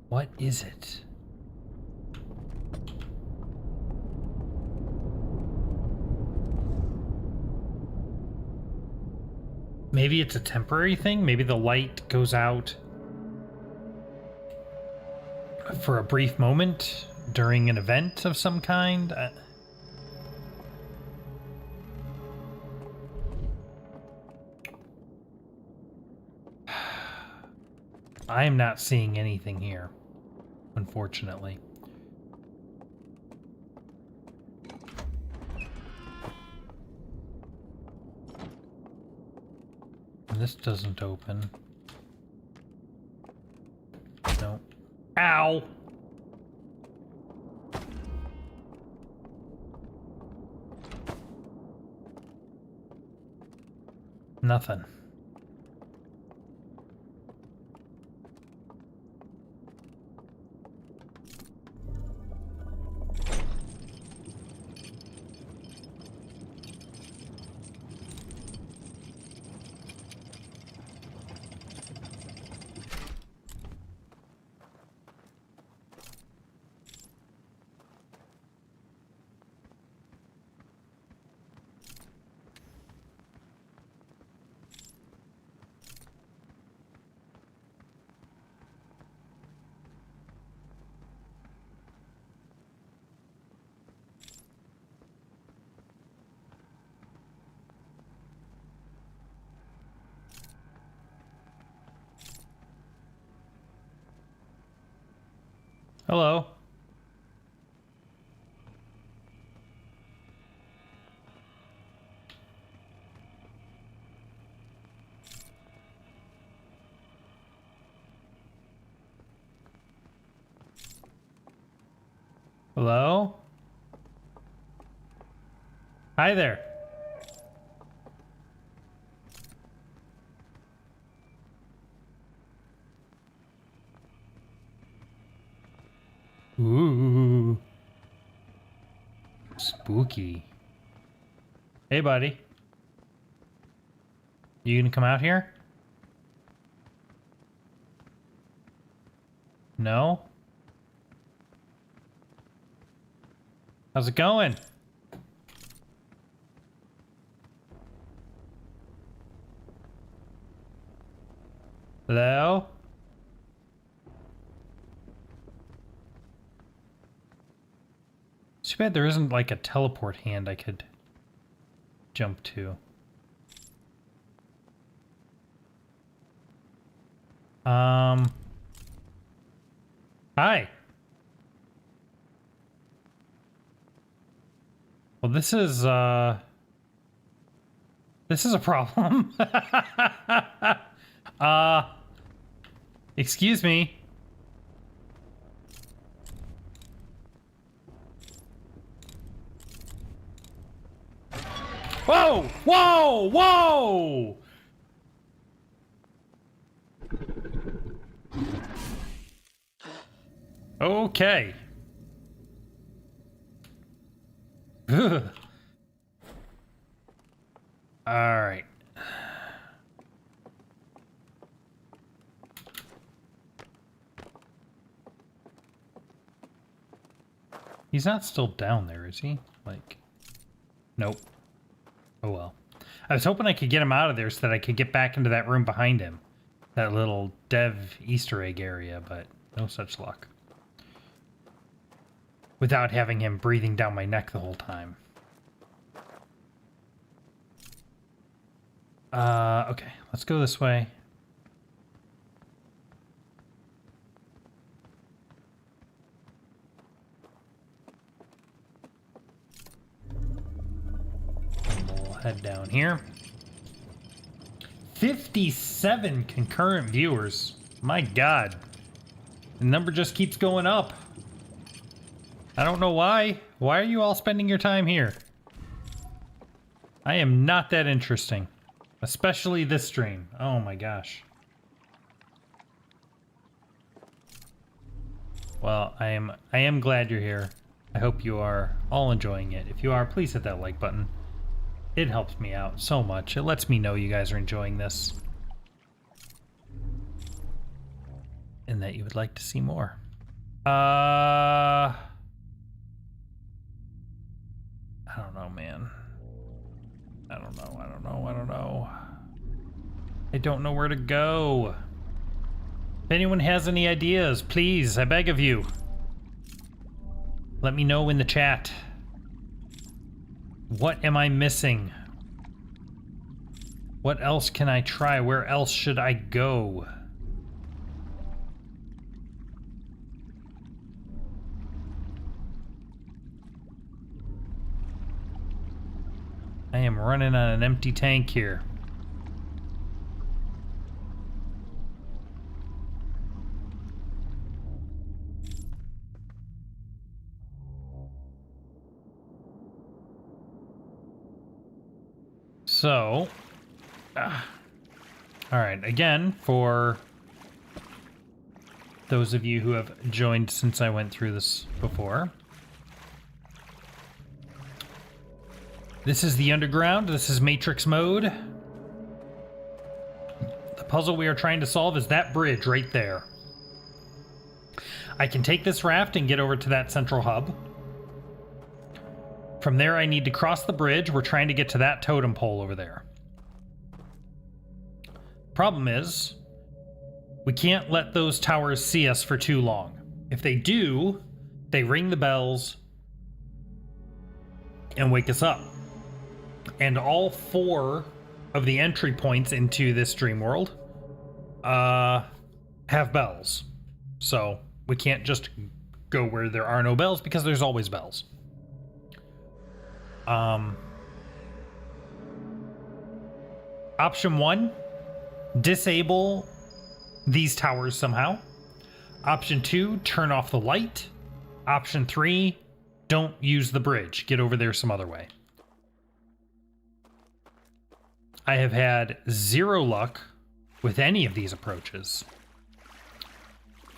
What is it? Maybe it's a temporary thing. Maybe the light goes out for a brief moment during an event of some kind. I am not seeing anything here, unfortunately. And this doesn't open. Nope. Ow! Nothing. Hello. Hello? Hi there. Ooh. Spooky. Hey, buddy. You gonna come out here? No? How's it going? Hello? Too bad there isn't like a teleport hand I could jump to. Hi. Well, this is a problem. Excuse me. Whoa! Whoa! Whoa! Okay. Ugh. All right. He's not still down there, is he? Like, nope. Oh well. I was hoping I could get him out of there so that I could get back into that room behind him. That little dev Easter egg area, but no such luck. Without having him breathing down my neck the whole time. Okay, let's go this way. We'll head down here. 57 concurrent viewers. My God. The number just keeps going up. I don't know why. Why are you all spending your time here? I am not that interesting. Especially this stream. Oh my gosh. Well, I am glad you're here. I hope you are all enjoying it. If you are, please hit that like button. It helps me out so much. It lets me know you guys are enjoying this. And that you would like to see more. I don't know, man. I don't know. I don't know where to go. If anyone has any ideas, please, I beg of you. Let me know in the chat. What am I missing? What else can I try? Where else should I go? I am running on an empty tank here. So, all right, again, for those of you who have joined since I went through this before, this is the underground. This is Matrix mode. The puzzle we are trying to solve is that bridge right there. I can take this raft and get over to that central hub. From there, I need to cross the bridge. We're trying to get to that totem pole over there. Problem is, we can't let those towers see us for too long. If they do, they ring the bells and wake us up. And all 4 of the entry points into this dream world have bells. So we can't just go where there are no bells because there's always bells. Option 1, disable these towers somehow. Option 2, turn off the light. Option 3, don't use the bridge. Get over there some other way. I have had 0 luck with any of these approaches.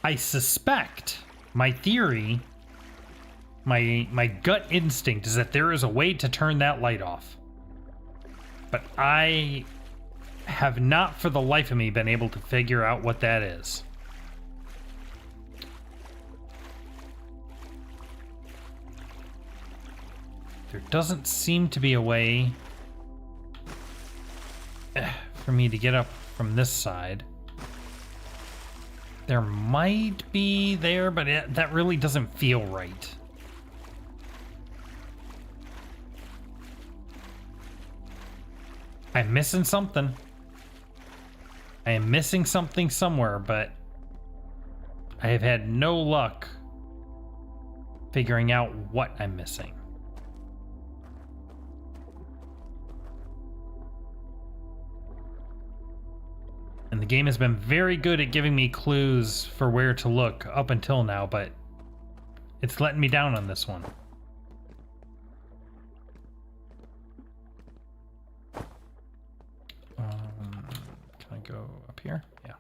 I suspect, my theory, my gut instinct is that there is a way to turn that light off. But I have not for the life of me been able to figure out what that is. There doesn't seem to be a way for me to get up from this side. There might be there, but that really doesn't feel right. I'm missing something. I am missing something somewhere, but I have had no luck figuring out what I'm missing. And the game has been very good at giving me clues for where to look up until now, but it's letting me down on this one. Can I go up here? Yeah.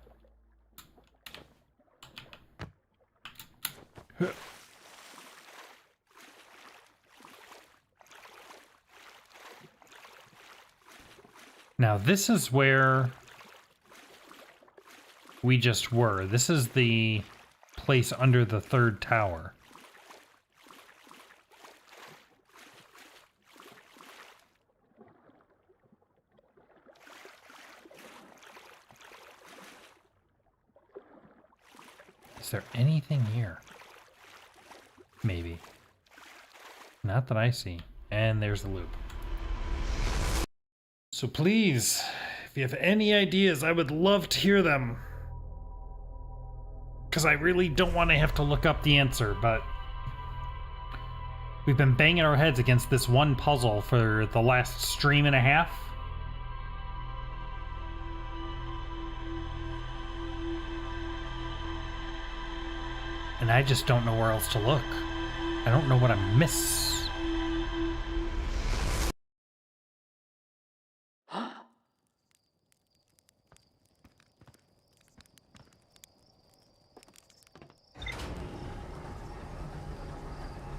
Now this is where we just were. This is the place under the 3rd tower. Is there anything here? Maybe. Not that I see. And there's the loop. So please, if you have any ideas, I would love to hear them. Because I really don't want to have to look up the answer, but we've been banging our heads against this one puzzle for the last stream and a half. And I just don't know where else to look. I don't know what I miss.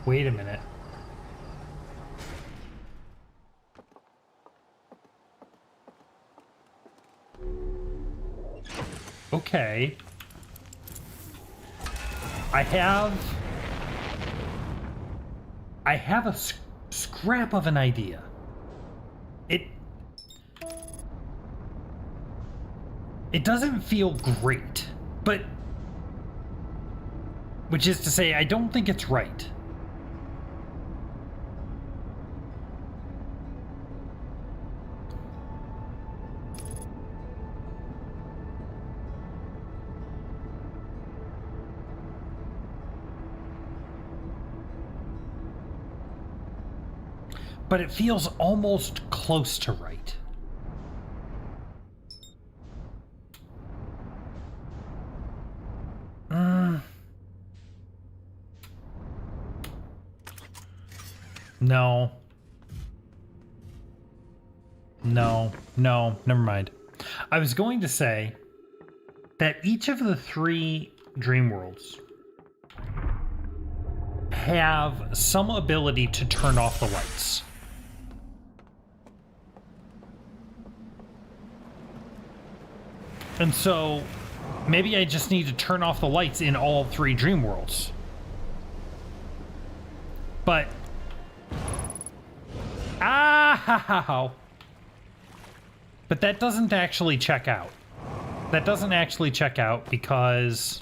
Wait a minute. Okay. I have a scrap of an idea. It doesn't feel great, but which is to say, I don't think it's right. But it feels almost close to right. No. No, never mind. I was going to say that each of the 3 dream worlds have some ability to turn off the lights. And so maybe I just need to turn off the lights in all 3 dream worlds. But ow! But that doesn't actually check out. That doesn't actually check out because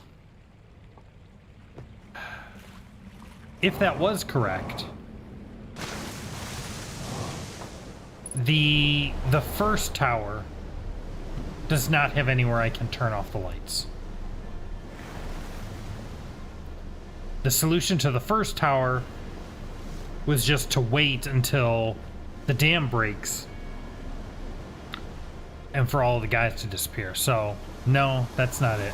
if that was correct, the first tower does not have anywhere I can turn off the lights. The solution to the first tower was just to wait until the dam breaks and for all the guys to disappear. So, no, that's not it.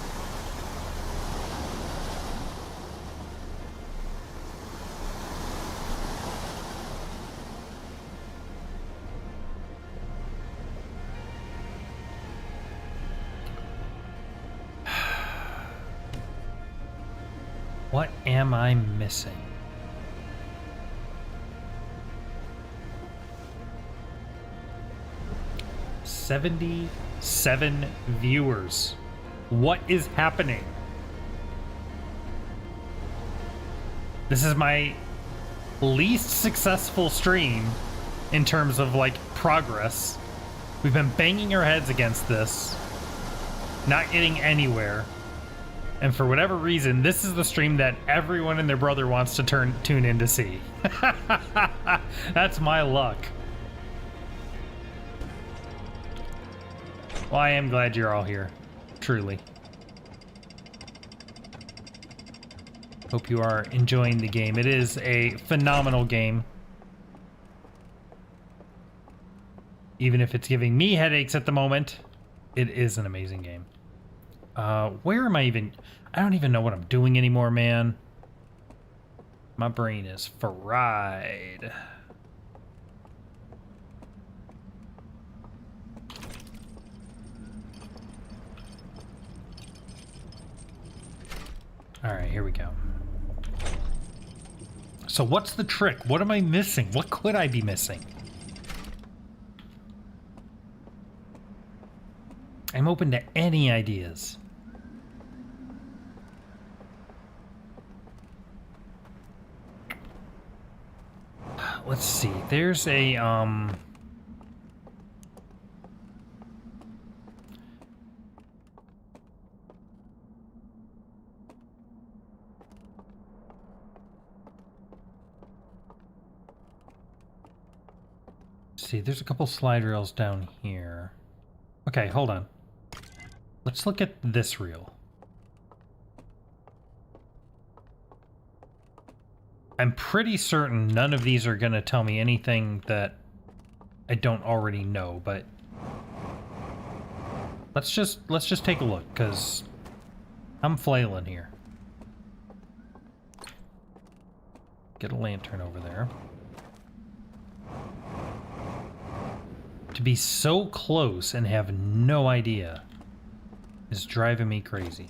What am I missing? $77 viewers. What is happening? This is my least successful stream in terms of like progress. We've been banging our heads against this, not getting anywhere. And for whatever reason, this is the stream that everyone and their brother wants to tune in to see. That's my luck. Well, I am glad you're all here. Truly. Hope you are enjoying the game. It is a phenomenal game. Even if it's giving me headaches at the moment, it is an amazing game. Where am I even? I don't even know what I'm doing anymore, man. My brain is fried. All right, here we go. So what's the trick? What am I missing? What could I be missing? I'm open to any ideas. Let's see. There's a see, there's a couple slide rails down here. Okay, hold on. Let's look at this reel. I'm pretty certain none of these are going to tell me anything that I don't already know, but let's just take a look, because I'm flailing here. Get a lantern over there. To be so close and have no idea is driving me crazy.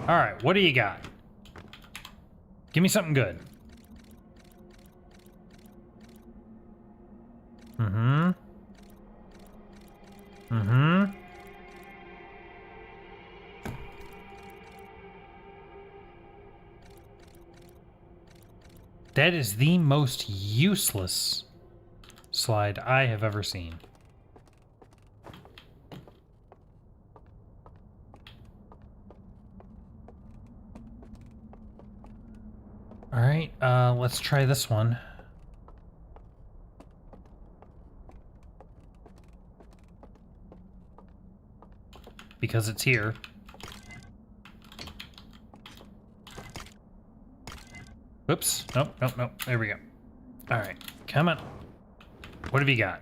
All right, what do you got? Give me something good. Mm-hmm. Mm-hmm. That is the most useless slide I have ever seen. All right, let's try this one. Because it's here. Whoops. Nope, nope, nope. There we go. All right, come on. What have you got?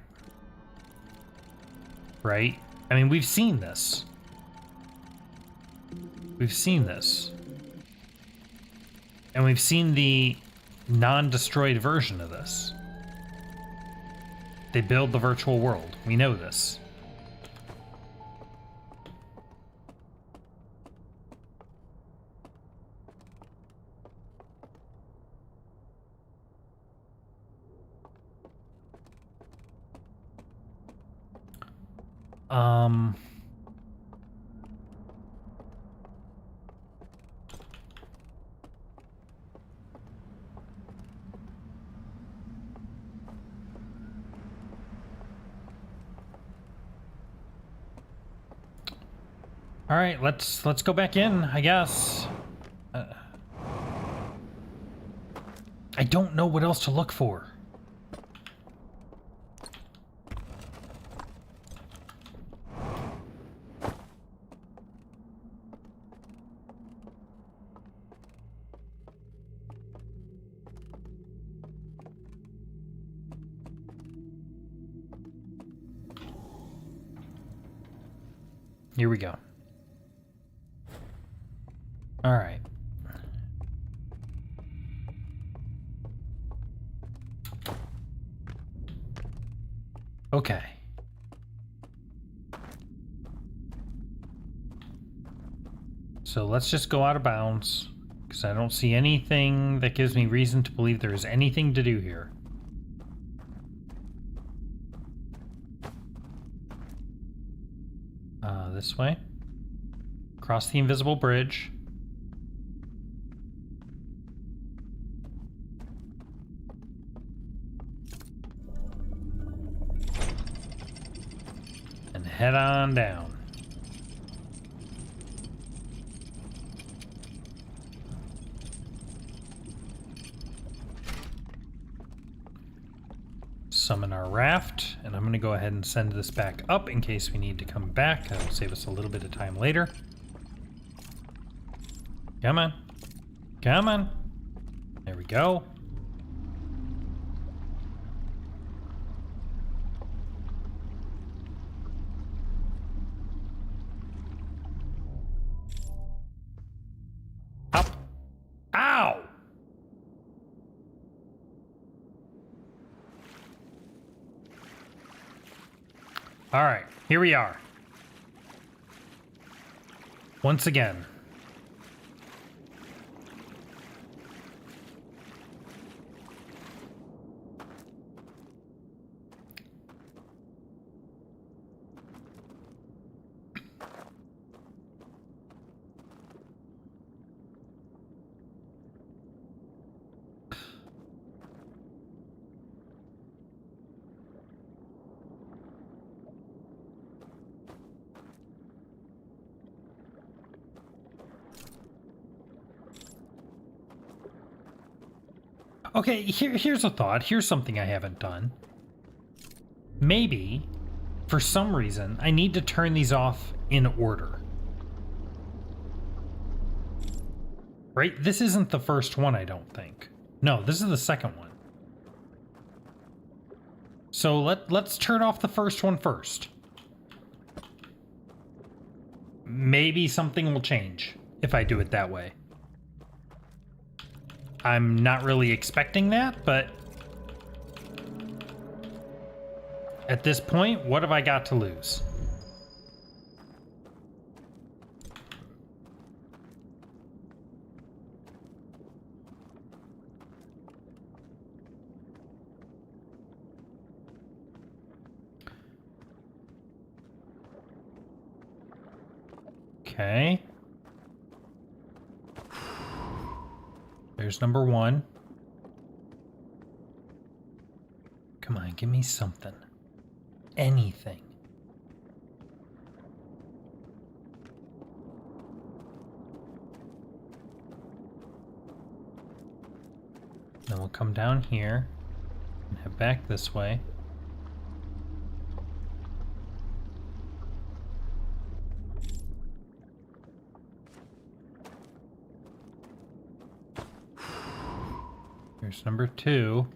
Right? I mean, we've seen this. We've seen this. And we've seen the non-destroyed version of this. They build the virtual world. We know this. All right, let's go back in, I guess. I don't know what else to look for. Here we go. All right. Okay. So let's just go out of bounds, because I don't see anything that gives me reason to believe there is anything to do here. This way. Cross the invisible bridge. And head on down. Summon our raft, and I'm going to go ahead and send this back up in case we need to come back. That'll save us a little bit of time later. Come on. Come on. There we go. Up. Ow! All right, here we are. Once again. Okay, here's a thought. Here's something I haven't done. Maybe, for some reason, I need to turn these off in order. Right? This isn't the first one, I don't think. No, this is the second one. So let's turn off the first one first. Maybe something will change if I do it that way. I'm not really expecting that, but at this point, what have I got to lose? Okay. There's number one. Come on, give me something. Anything. Then we'll come down here and head back this way. Here's number two.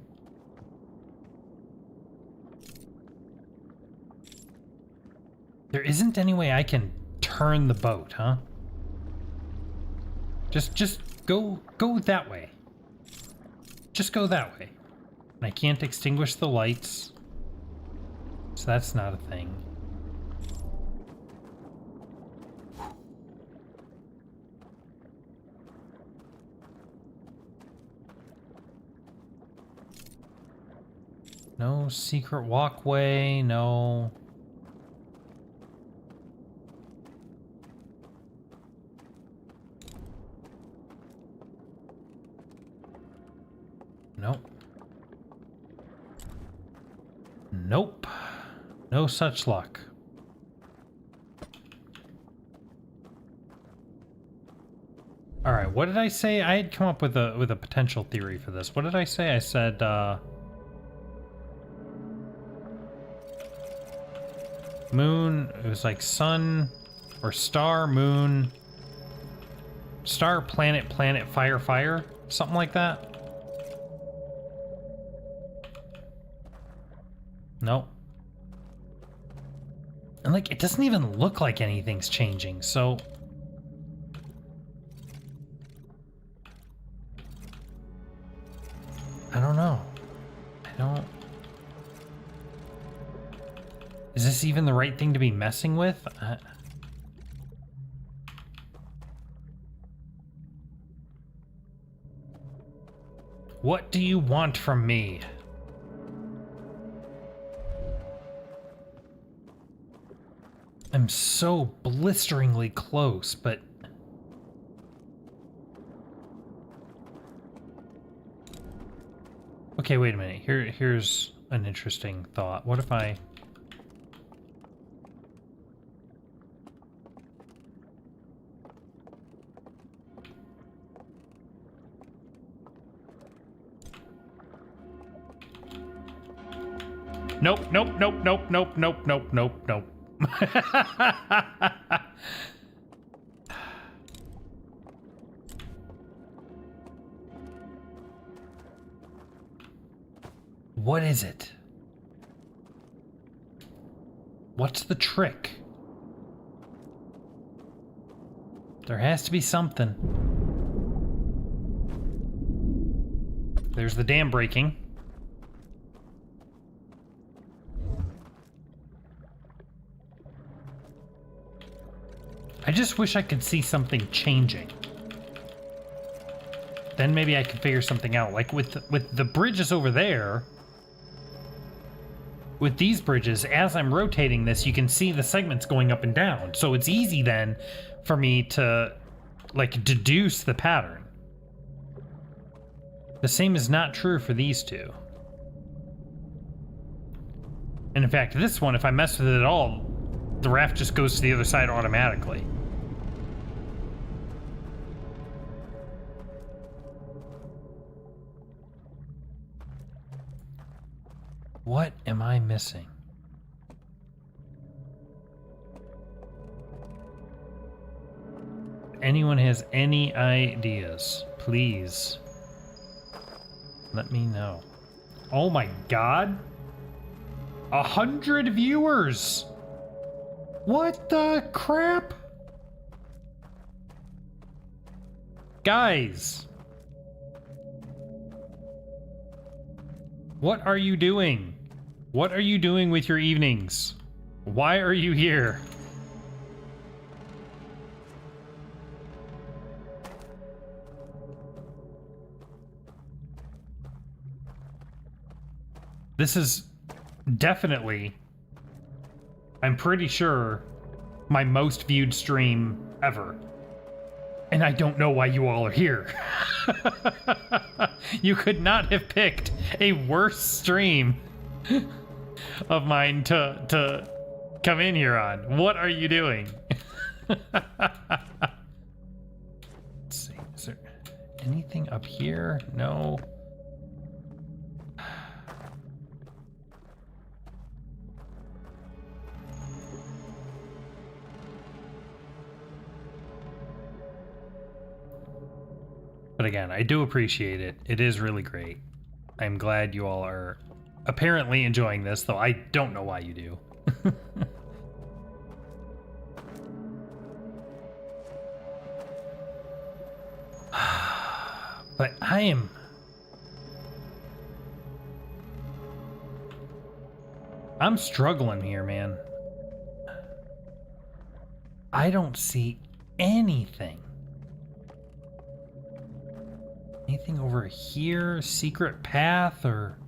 There isn't any way I can turn the boat, huh? Just go that way. Just go that way. And I can't extinguish the lights. So that's not a thing. No secret walkway, no. Nope. Nope. No such luck. All right, what did I say? I had come up with a potential theory for this. What did I say? I said moon, it was like sun or star, moon, star, planet, planet, fire, fire, something like that. Nope. And like, it doesn't even look like anything's changing, so... I don't know. I don't... Is this even the right thing to be messing with? What do you want from me? I'm so blisteringly close, but... Okay, wait a minute. Here's an interesting thought. What if I... Nope, nope, nope, nope, nope, nope, nope, nope, nope. What is it? What's the trick? There has to be something. There's the dam breaking. I just wish I could see something changing. Then maybe I could figure something out. Like with the bridges over there, with these bridges, as I'm rotating this, you can see the segments going up and down. So it's easy then for me to like deduce the pattern. The same is not true for these two. And in fact, this one, if I mess with it at all, the raft just goes to the other side automatically. What am I missing? If anyone has any ideas, please let me know. Oh my God! 100 viewers! What the crap? Guys! What are you doing? What are you doing with your evenings? Why are you here? This is definitely, I'm pretty sure, my most viewed stream ever. And I don't know why you all are here. You could not have picked a worse stream of mine to come in here on. What are you doing? Let's see. Is there anything up here? No. But again, I do appreciate it. It is really great. I'm glad you all are apparently enjoying this, though I don't know why you do. But I am... I'm struggling here, man. I don't see anything. Anything over here? Secret path or...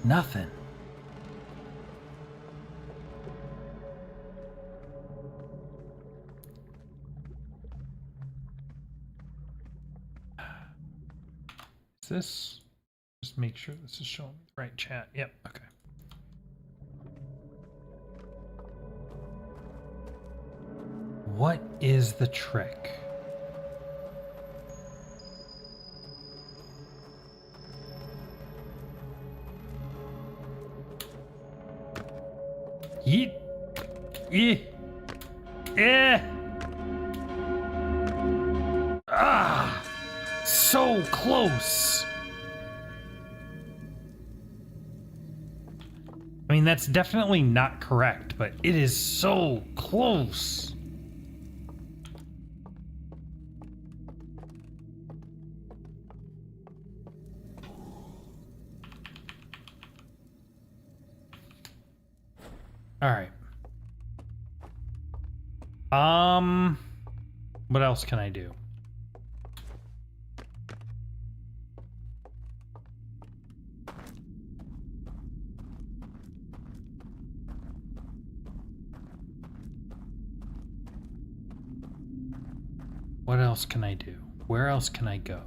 Nothing. Is this... Just make sure this is showing the right chat. Yep, okay. What is the trick? Yeet. Yeah. Eh. Ah. So close. I mean, that's definitely not correct, but it is so close. All right. What else can I do? What else can I do? Where else can I go?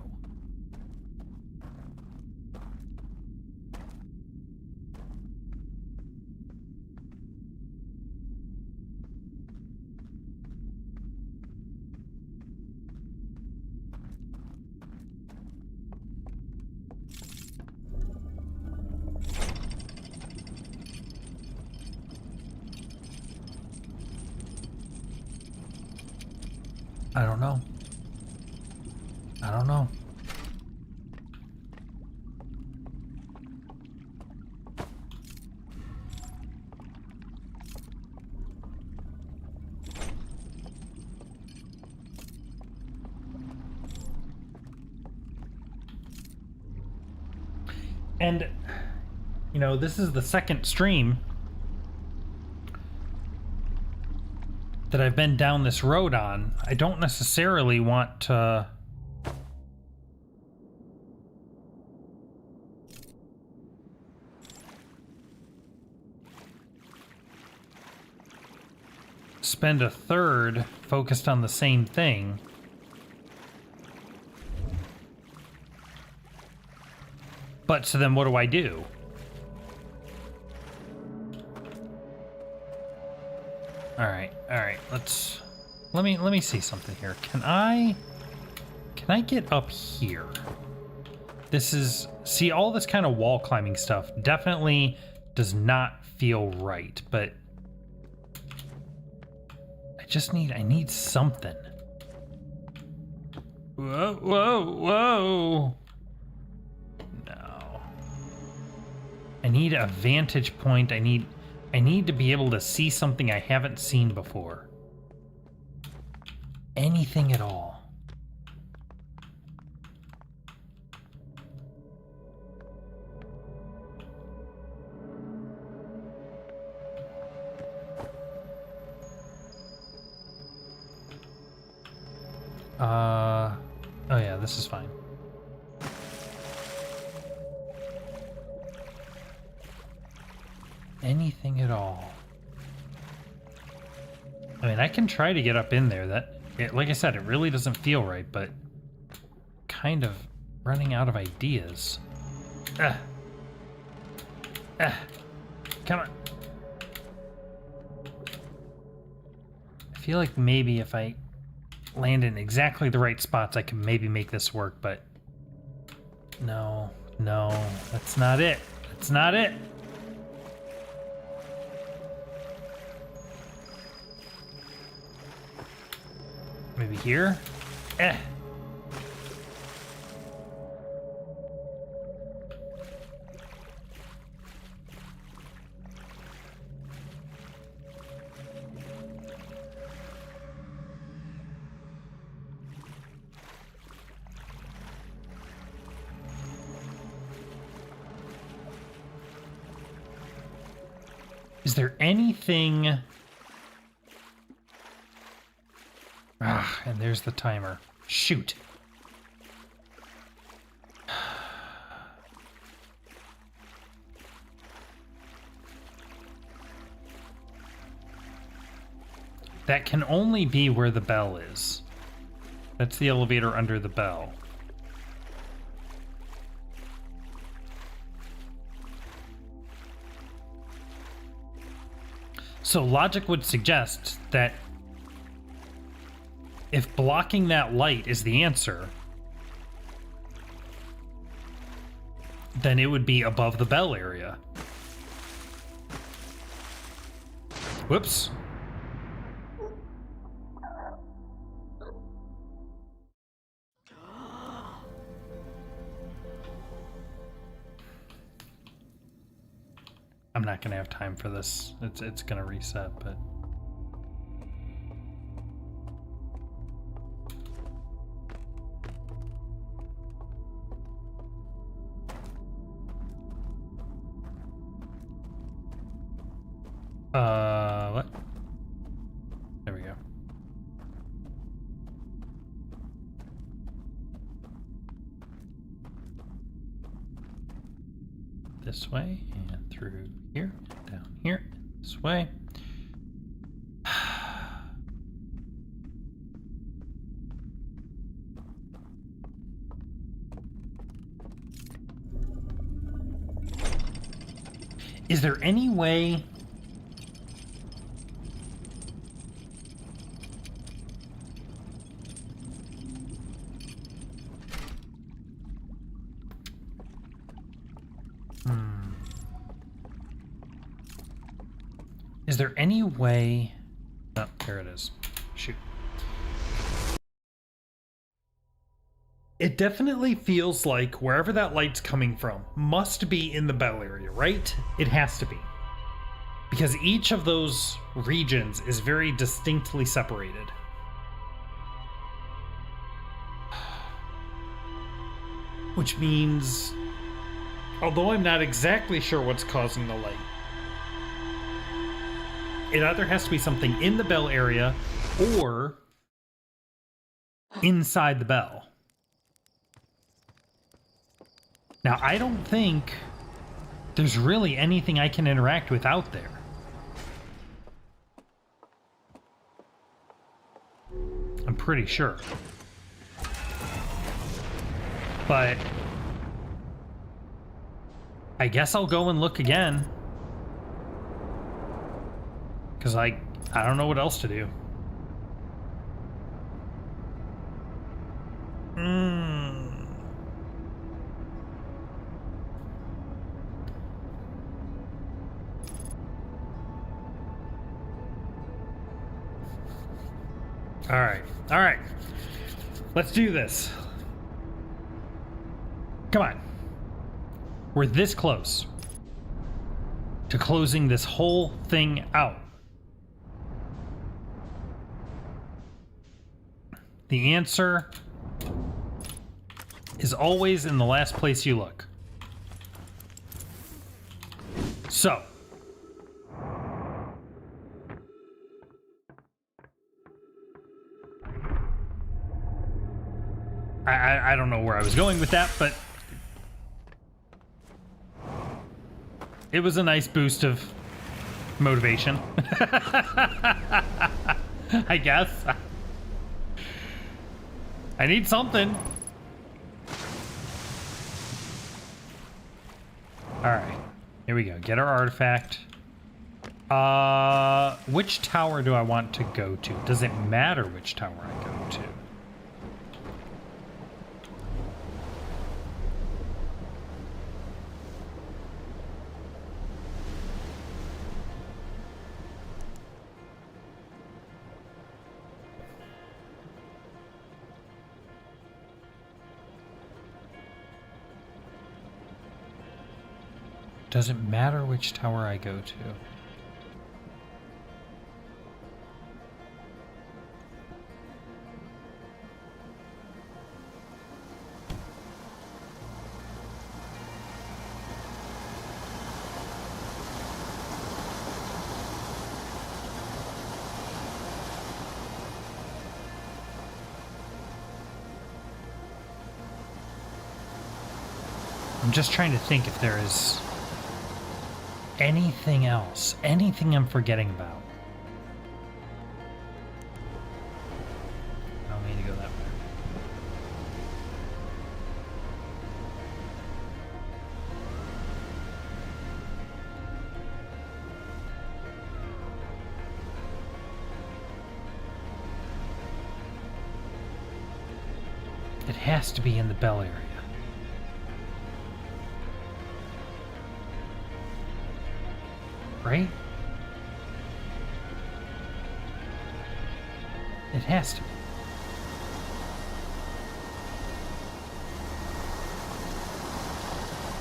I don't know. I don't know. And, you know, this is the second stream that I've been down this road on. I don't necessarily want to... spend a third focused on the same thing. But so then what do I do? All right, let me see something here. Can I get up here? This is, see, all this kind of wall climbing stuff definitely does not feel right, but I need something. Whoa, whoa, whoa. No. I need a vantage point. I need to be able to see something I haven't seen before. Anything at all. Oh yeah, this is fine. Anything at all. I mean, I can try to get up in there. Like I said, it really doesn't feel right, but kind of running out of ideas. Come on. I feel like maybe if I land in exactly the right spots, I can maybe make this work, but no, that's not it. That's not it. Maybe here? Is there anything... Ah, and there's the timer. Shoot. That can only be where the bell is. That's the elevator under the bell. So logic would suggest that if blocking that light is the answer, then it would be above the bell area. Whoops. I'm not gonna have time for this. It's gonna reset, but what? There we go. This way and through here, down here, this way. Is there any way... Is there any way... Oh, there it is. Shoot. It definitely feels like wherever that light's coming from must be in the bell area, right? It has to be. Because each of those regions is very distinctly separated. Which means, although I'm not exactly sure what's causing the light, it either has to be something in the bell area or inside the bell. Now, I don't think there's really anything I can interact with out there. I'm pretty sure. But I guess I'll go and look again. Because I don't know what else to do. All right. Let's do this. Come on. We're this close to closing this whole thing out. The answer is always in the last place you look. So, I don't know where I was going with that, but it was a nice boost of motivation. I guess. I need something. Alright. Here we go. Get our artifact. Which tower do I want to go to? Does it matter which tower I go to? Does it matter which tower I go to? I'm just trying to think if there is anything else, anything I'm forgetting about. I don't need to go that way. It has to be in the bell area. Right? It has to be.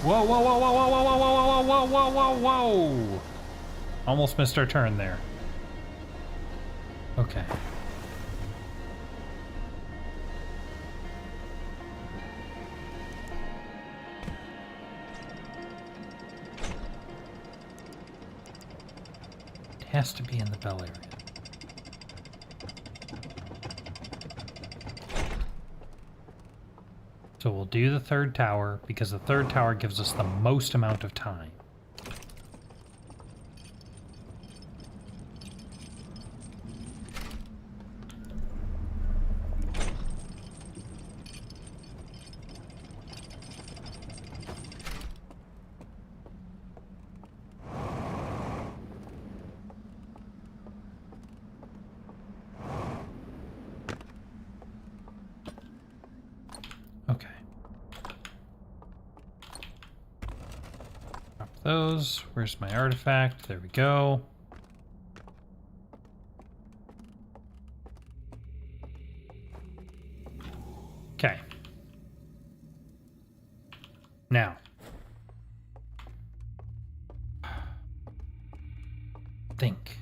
Whoa, whoa, whoa, whoa, whoa, whoa, whoa, whoa, whoa, whoa, whoa, whoa, whoa! Almost missed our turn there. Okay. It has to be in the bell area. So we'll do the third tower, because the third tower gives us the most amount of time. Okay. Drop those. Where's my artifact? There we go. Okay. Now. Think.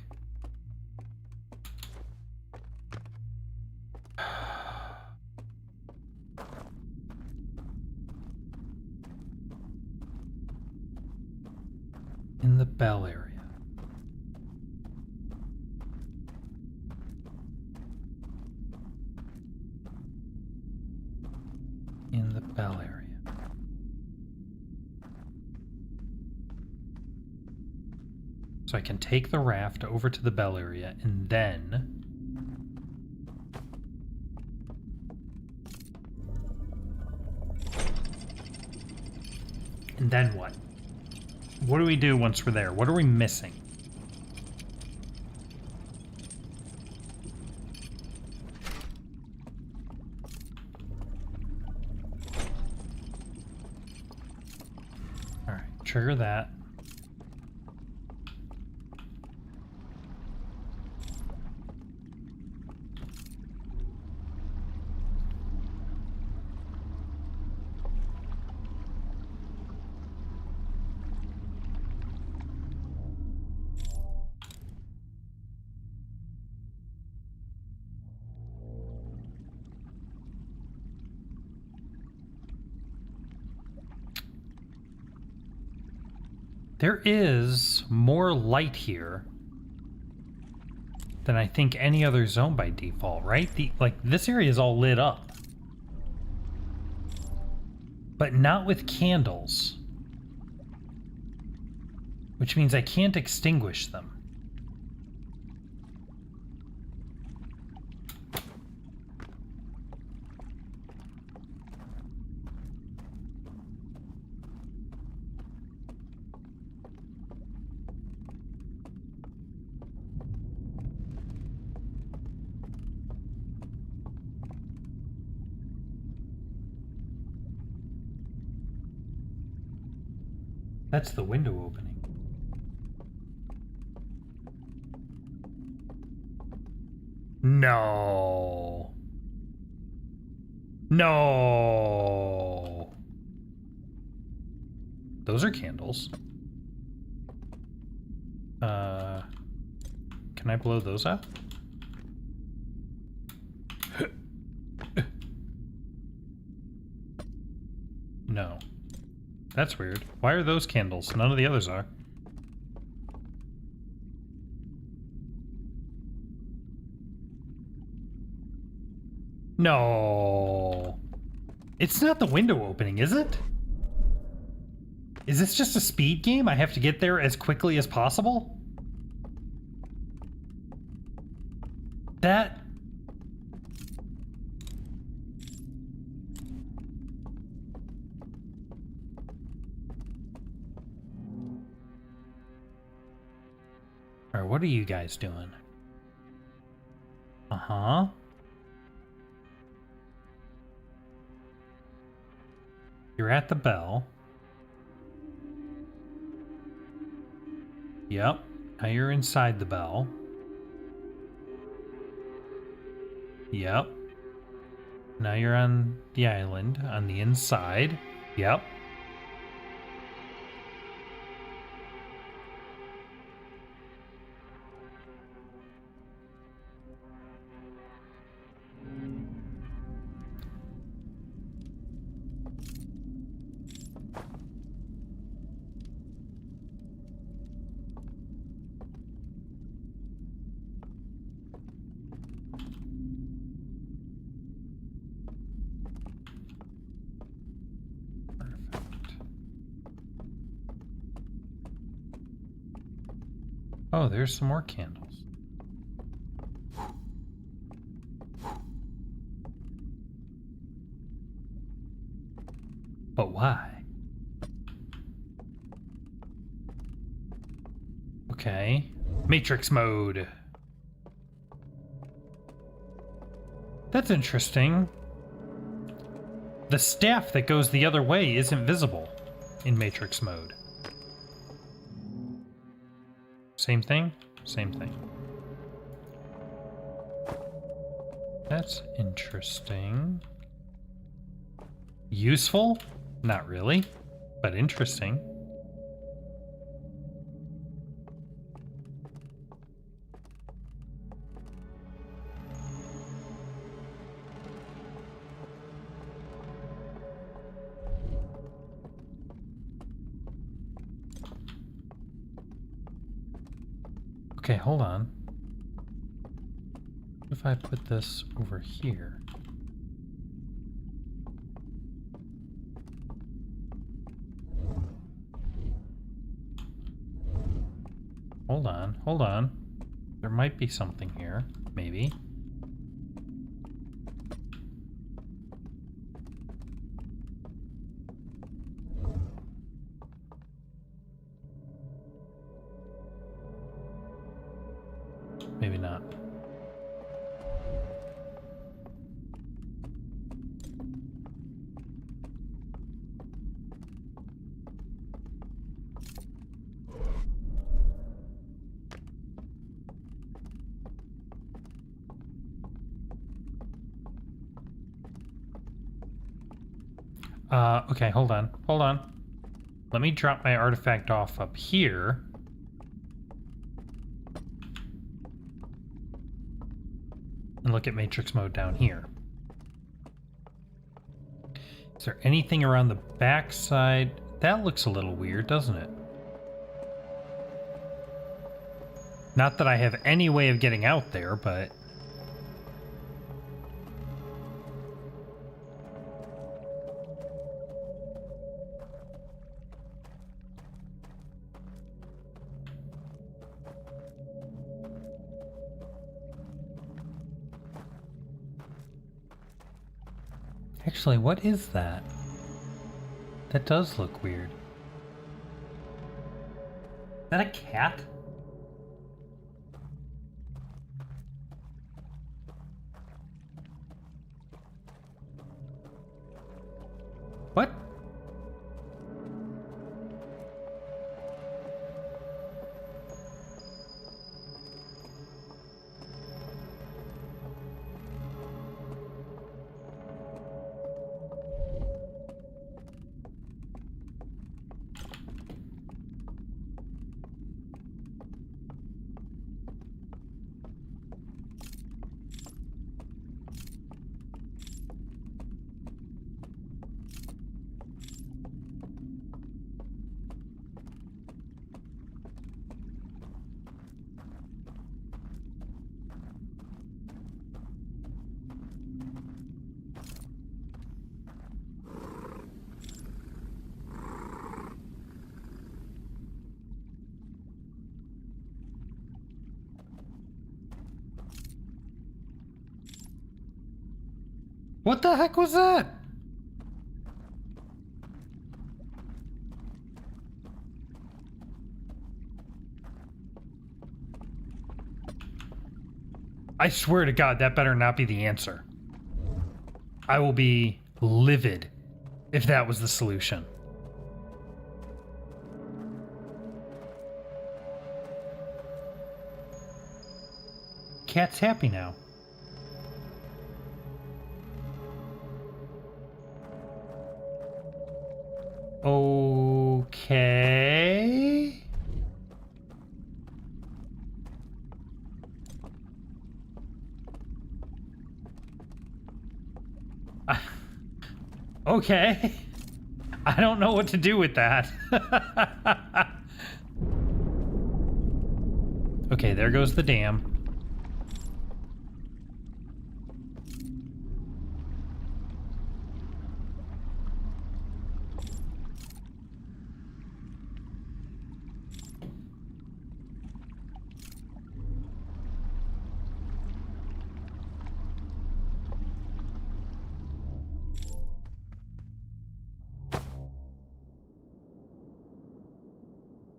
In the bell area. In the bell area. So I can take the raft over to the bell area and then... And then what? What do we do once we're there? What are we missing? Alright, trigger that. There is more light here than I think any other zone by default, right? This area is all lit up. But not with candles. Which means I can't extinguish them. That's the window opening. No. No. Those are candles. Can I blow those up? No. That's weird. Why are those candles? None of the others are. No. It's not the window opening, is it? Is this just a speed game? I have to get there as quickly as possible? That... Alright, what are you guys doing? Uh-huh. You're at the bell. Yep. Now you're inside the bell. Yep. Now you're on the island, on the inside. Yep. Oh, there's some more candles. But why? Okay. Matrix mode. That's interesting. The staff that goes the other way isn't visible in Matrix mode. Same thing? Same thing. That's interesting. Useful? Not really, but interesting. Okay, hold on. What if I put this over here? Hold on, hold on. There might be something here, maybe. Maybe not. Okay, hold on. Hold on. Let me drop my artifact off up here. And look at Matrix mode down here. Is there anything around the backside? That looks a little weird, doesn't it? Not that I have any way of getting out there, but... Actually, what is that? That does look weird. Is that a cat? What? What the heck was that? I swear to God, that better not be the answer. I will be livid if that was the solution. Cat's happy now. Okay. Okay. I don't know what to do with that. Okay, there goes the dam.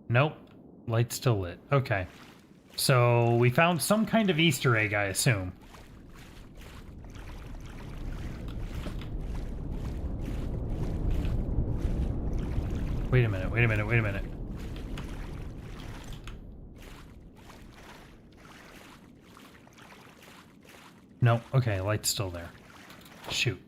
Nope. Light's still lit. Okay. So we found some kind of Easter egg, I assume. Wait a minute, wait a minute, wait a minute. No, okay, light's still there. Shoot.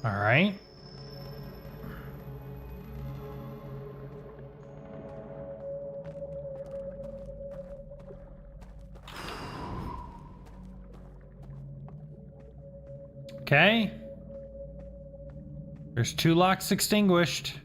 All right. Okay. There's 2 locks extinguished.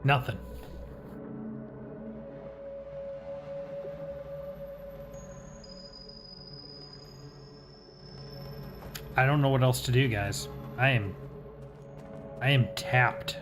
Nothing. I don't know what else to do, guys. I am tapped.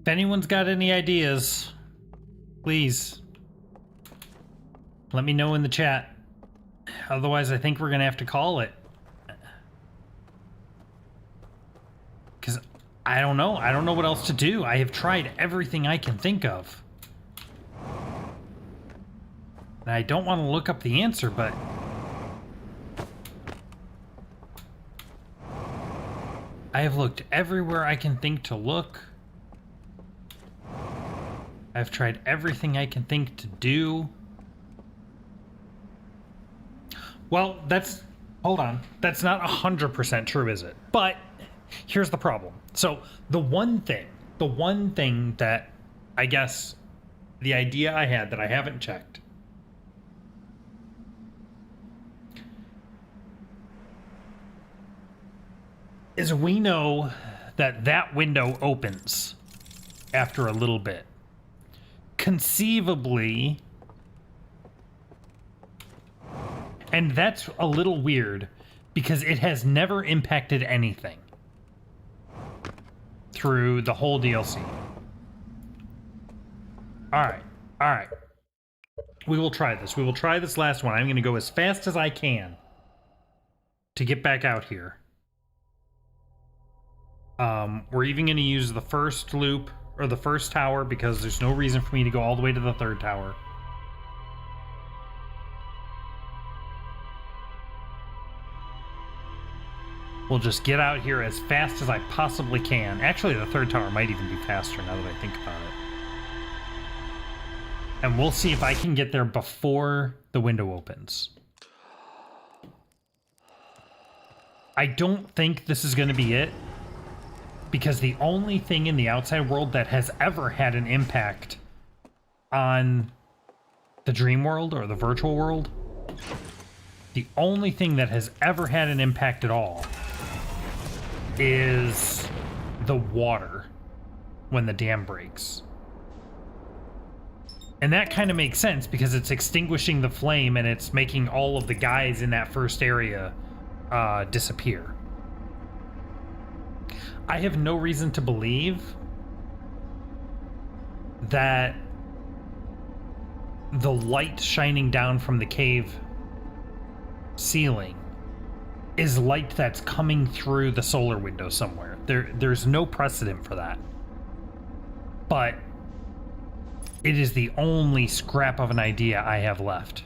If anyone's got any ideas, please let me know in the chat. Otherwise, I think we're gonna have to call it. Because I don't know. I don't know what else to do. I have tried everything I can think of. And I don't want to look up the answer, but... I have looked everywhere I can think to look. I've tried everything I can think to do. Well, hold on. That's not 100% true, is it? But Here's the problem. So the one thing that I guess the idea I had that I haven't checked is we know that that window opens after a little bit. Conceivably, and that's a little weird because it has never impacted anything through the whole DLC. All right. We will try this. We will try this last one. I'm going to go as fast as I can to get back out here. We're even going to use the first loop or the first tower because there's no reason for me to go all the way to the third tower. We'll just get out here as fast as I possibly can. Actually, the third tower might even be faster now that I think about it. And we'll see if I can get there before the window opens. I don't think this is going to be it, because the only thing in the outside world that has ever had an impact on the dream world or the virtual world, the only thing that has ever had an impact at all is the water when the dam breaks. And that kind of makes sense because it's extinguishing the flame and it's making all of the guys in that first area disappear. I have no reason to believe that the light shining down from the cave ceiling is light that's coming through the solar window somewhere. There's no precedent for that. But it is the only scrap of an idea I have left.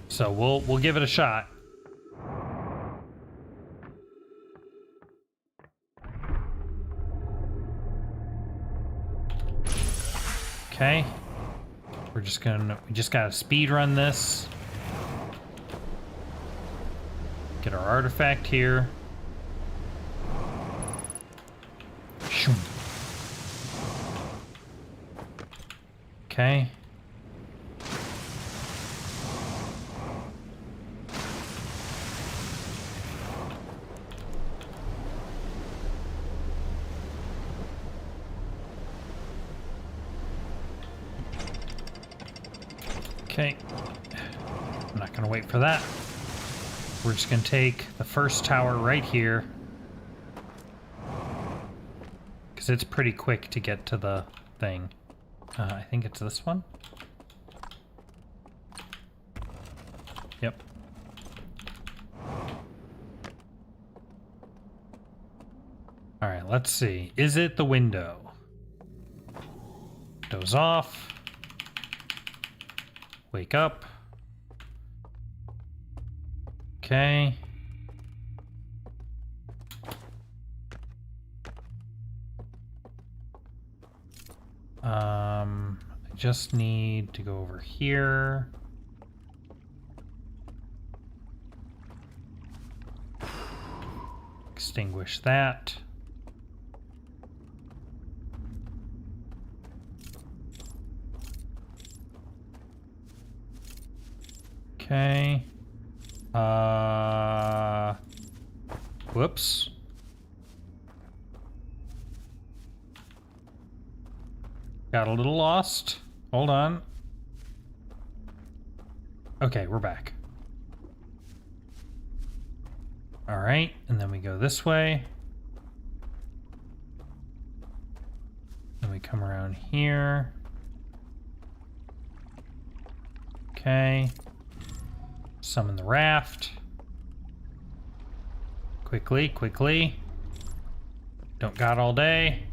So we'll give it a shot. Okay. We just gotta speed run this. Get our artifact here. Shoom. Okay. Okay. I'm not gonna wait for that. We're just going to take the first tower right here, because it's pretty quick to get to the thing. I think it's this one. Yep. All right, let's see. Is it the window? Doze off. Wake up. Okay. I just need to go over here. Extinguish that. Okay. Whoops. Got a little lost. Hold on. Okay, we're back. All right, and then we go this way. Then we come around here. Okay. Summon the raft. Quickly, quickly. Don't got all day.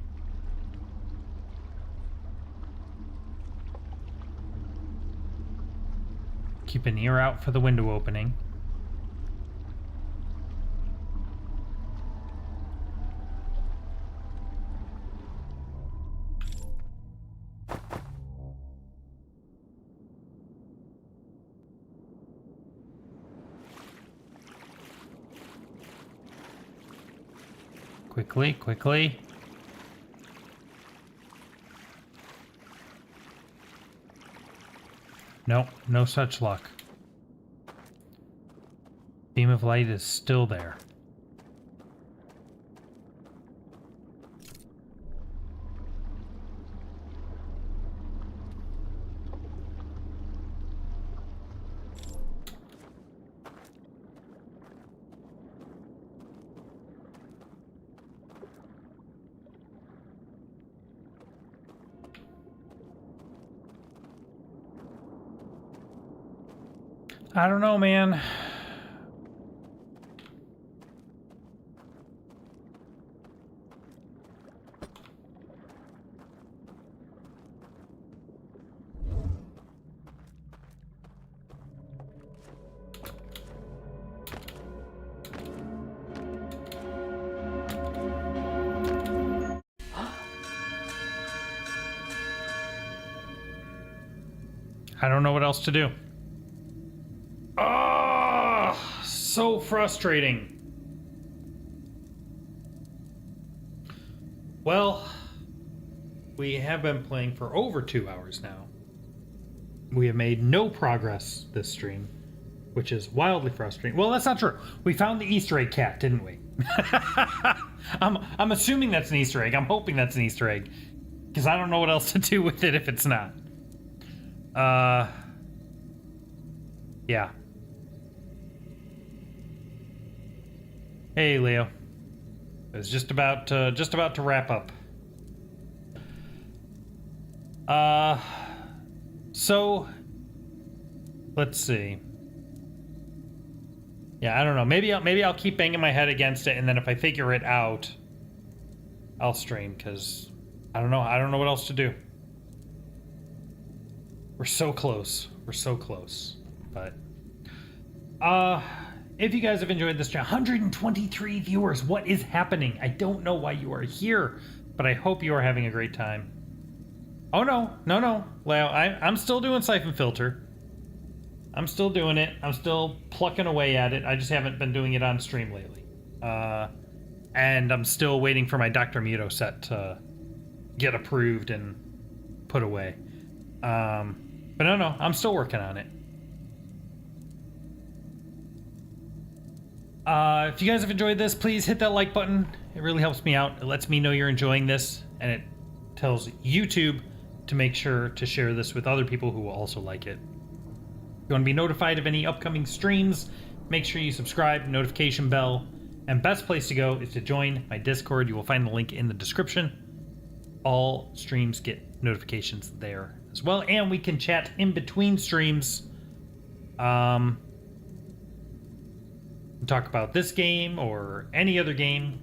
Keep an ear out for the window opening. Quickly, quickly. No, no such luck. Beam of light is still there. I don't know, man. I don't know what else to do. Oh, so frustrating. Well, we have been playing for over 2 hours now. We have made no progress this stream, which is wildly frustrating. Well, that's not true. We found the Easter egg cat, didn't we? I'm assuming that's an Easter egg. I'm hoping that's an Easter egg, because I don't know what else to do with it if it's not. Yeah. Hey, Leo. I was just about to wrap up. So let's see. Yeah, I don't know. Maybe I'll keep banging my head against it, and then if I figure it out, I'll stream, because I don't know. I don't know what else to do. We're so close. We're so close. But if you guys have enjoyed this channel, 123 viewers. What is happening? I don't know why you are here, but I hope you are having a great time. Oh no, Leo, I'm still doing Siphon Filter. I'm still doing it. I'm still plucking away at it. I just haven't been doing it on stream lately. And I'm still waiting for my Dr. Muto set to get approved and put away. But no, I'm still working on it. If you guys have enjoyed this, please hit that like button. It really helps me out. It lets me know you're enjoying this, and it tells YouTube to make sure to share this with other people who will also like it. If you want to be notified of any upcoming streams, make sure you subscribe, notification bell, and best place to go is to join my Discord. You will find the link in the description. All streams get notifications there as well, and we can chat in between streams. Talk about this game or any other game.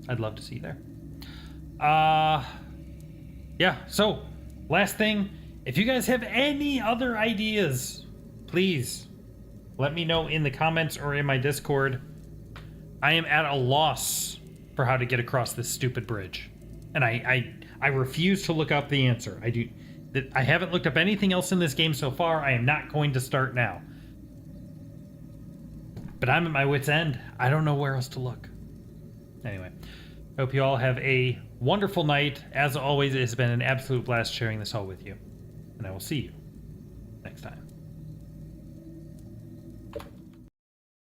I'd love to see you there. Yeah, so last thing, if you guys have any other ideas, please let me know in the comments or in my Discord. I am at a loss for how to get across this stupid bridge, and I refuse to look up the answer. I haven't looked up anything else in this game so far. I am not going to start now. But I'm at my wit's end. I don't know where else to look. Anyway, hope you all have a wonderful night. As always, it has been an absolute blast sharing this all with you. And I will see you next time.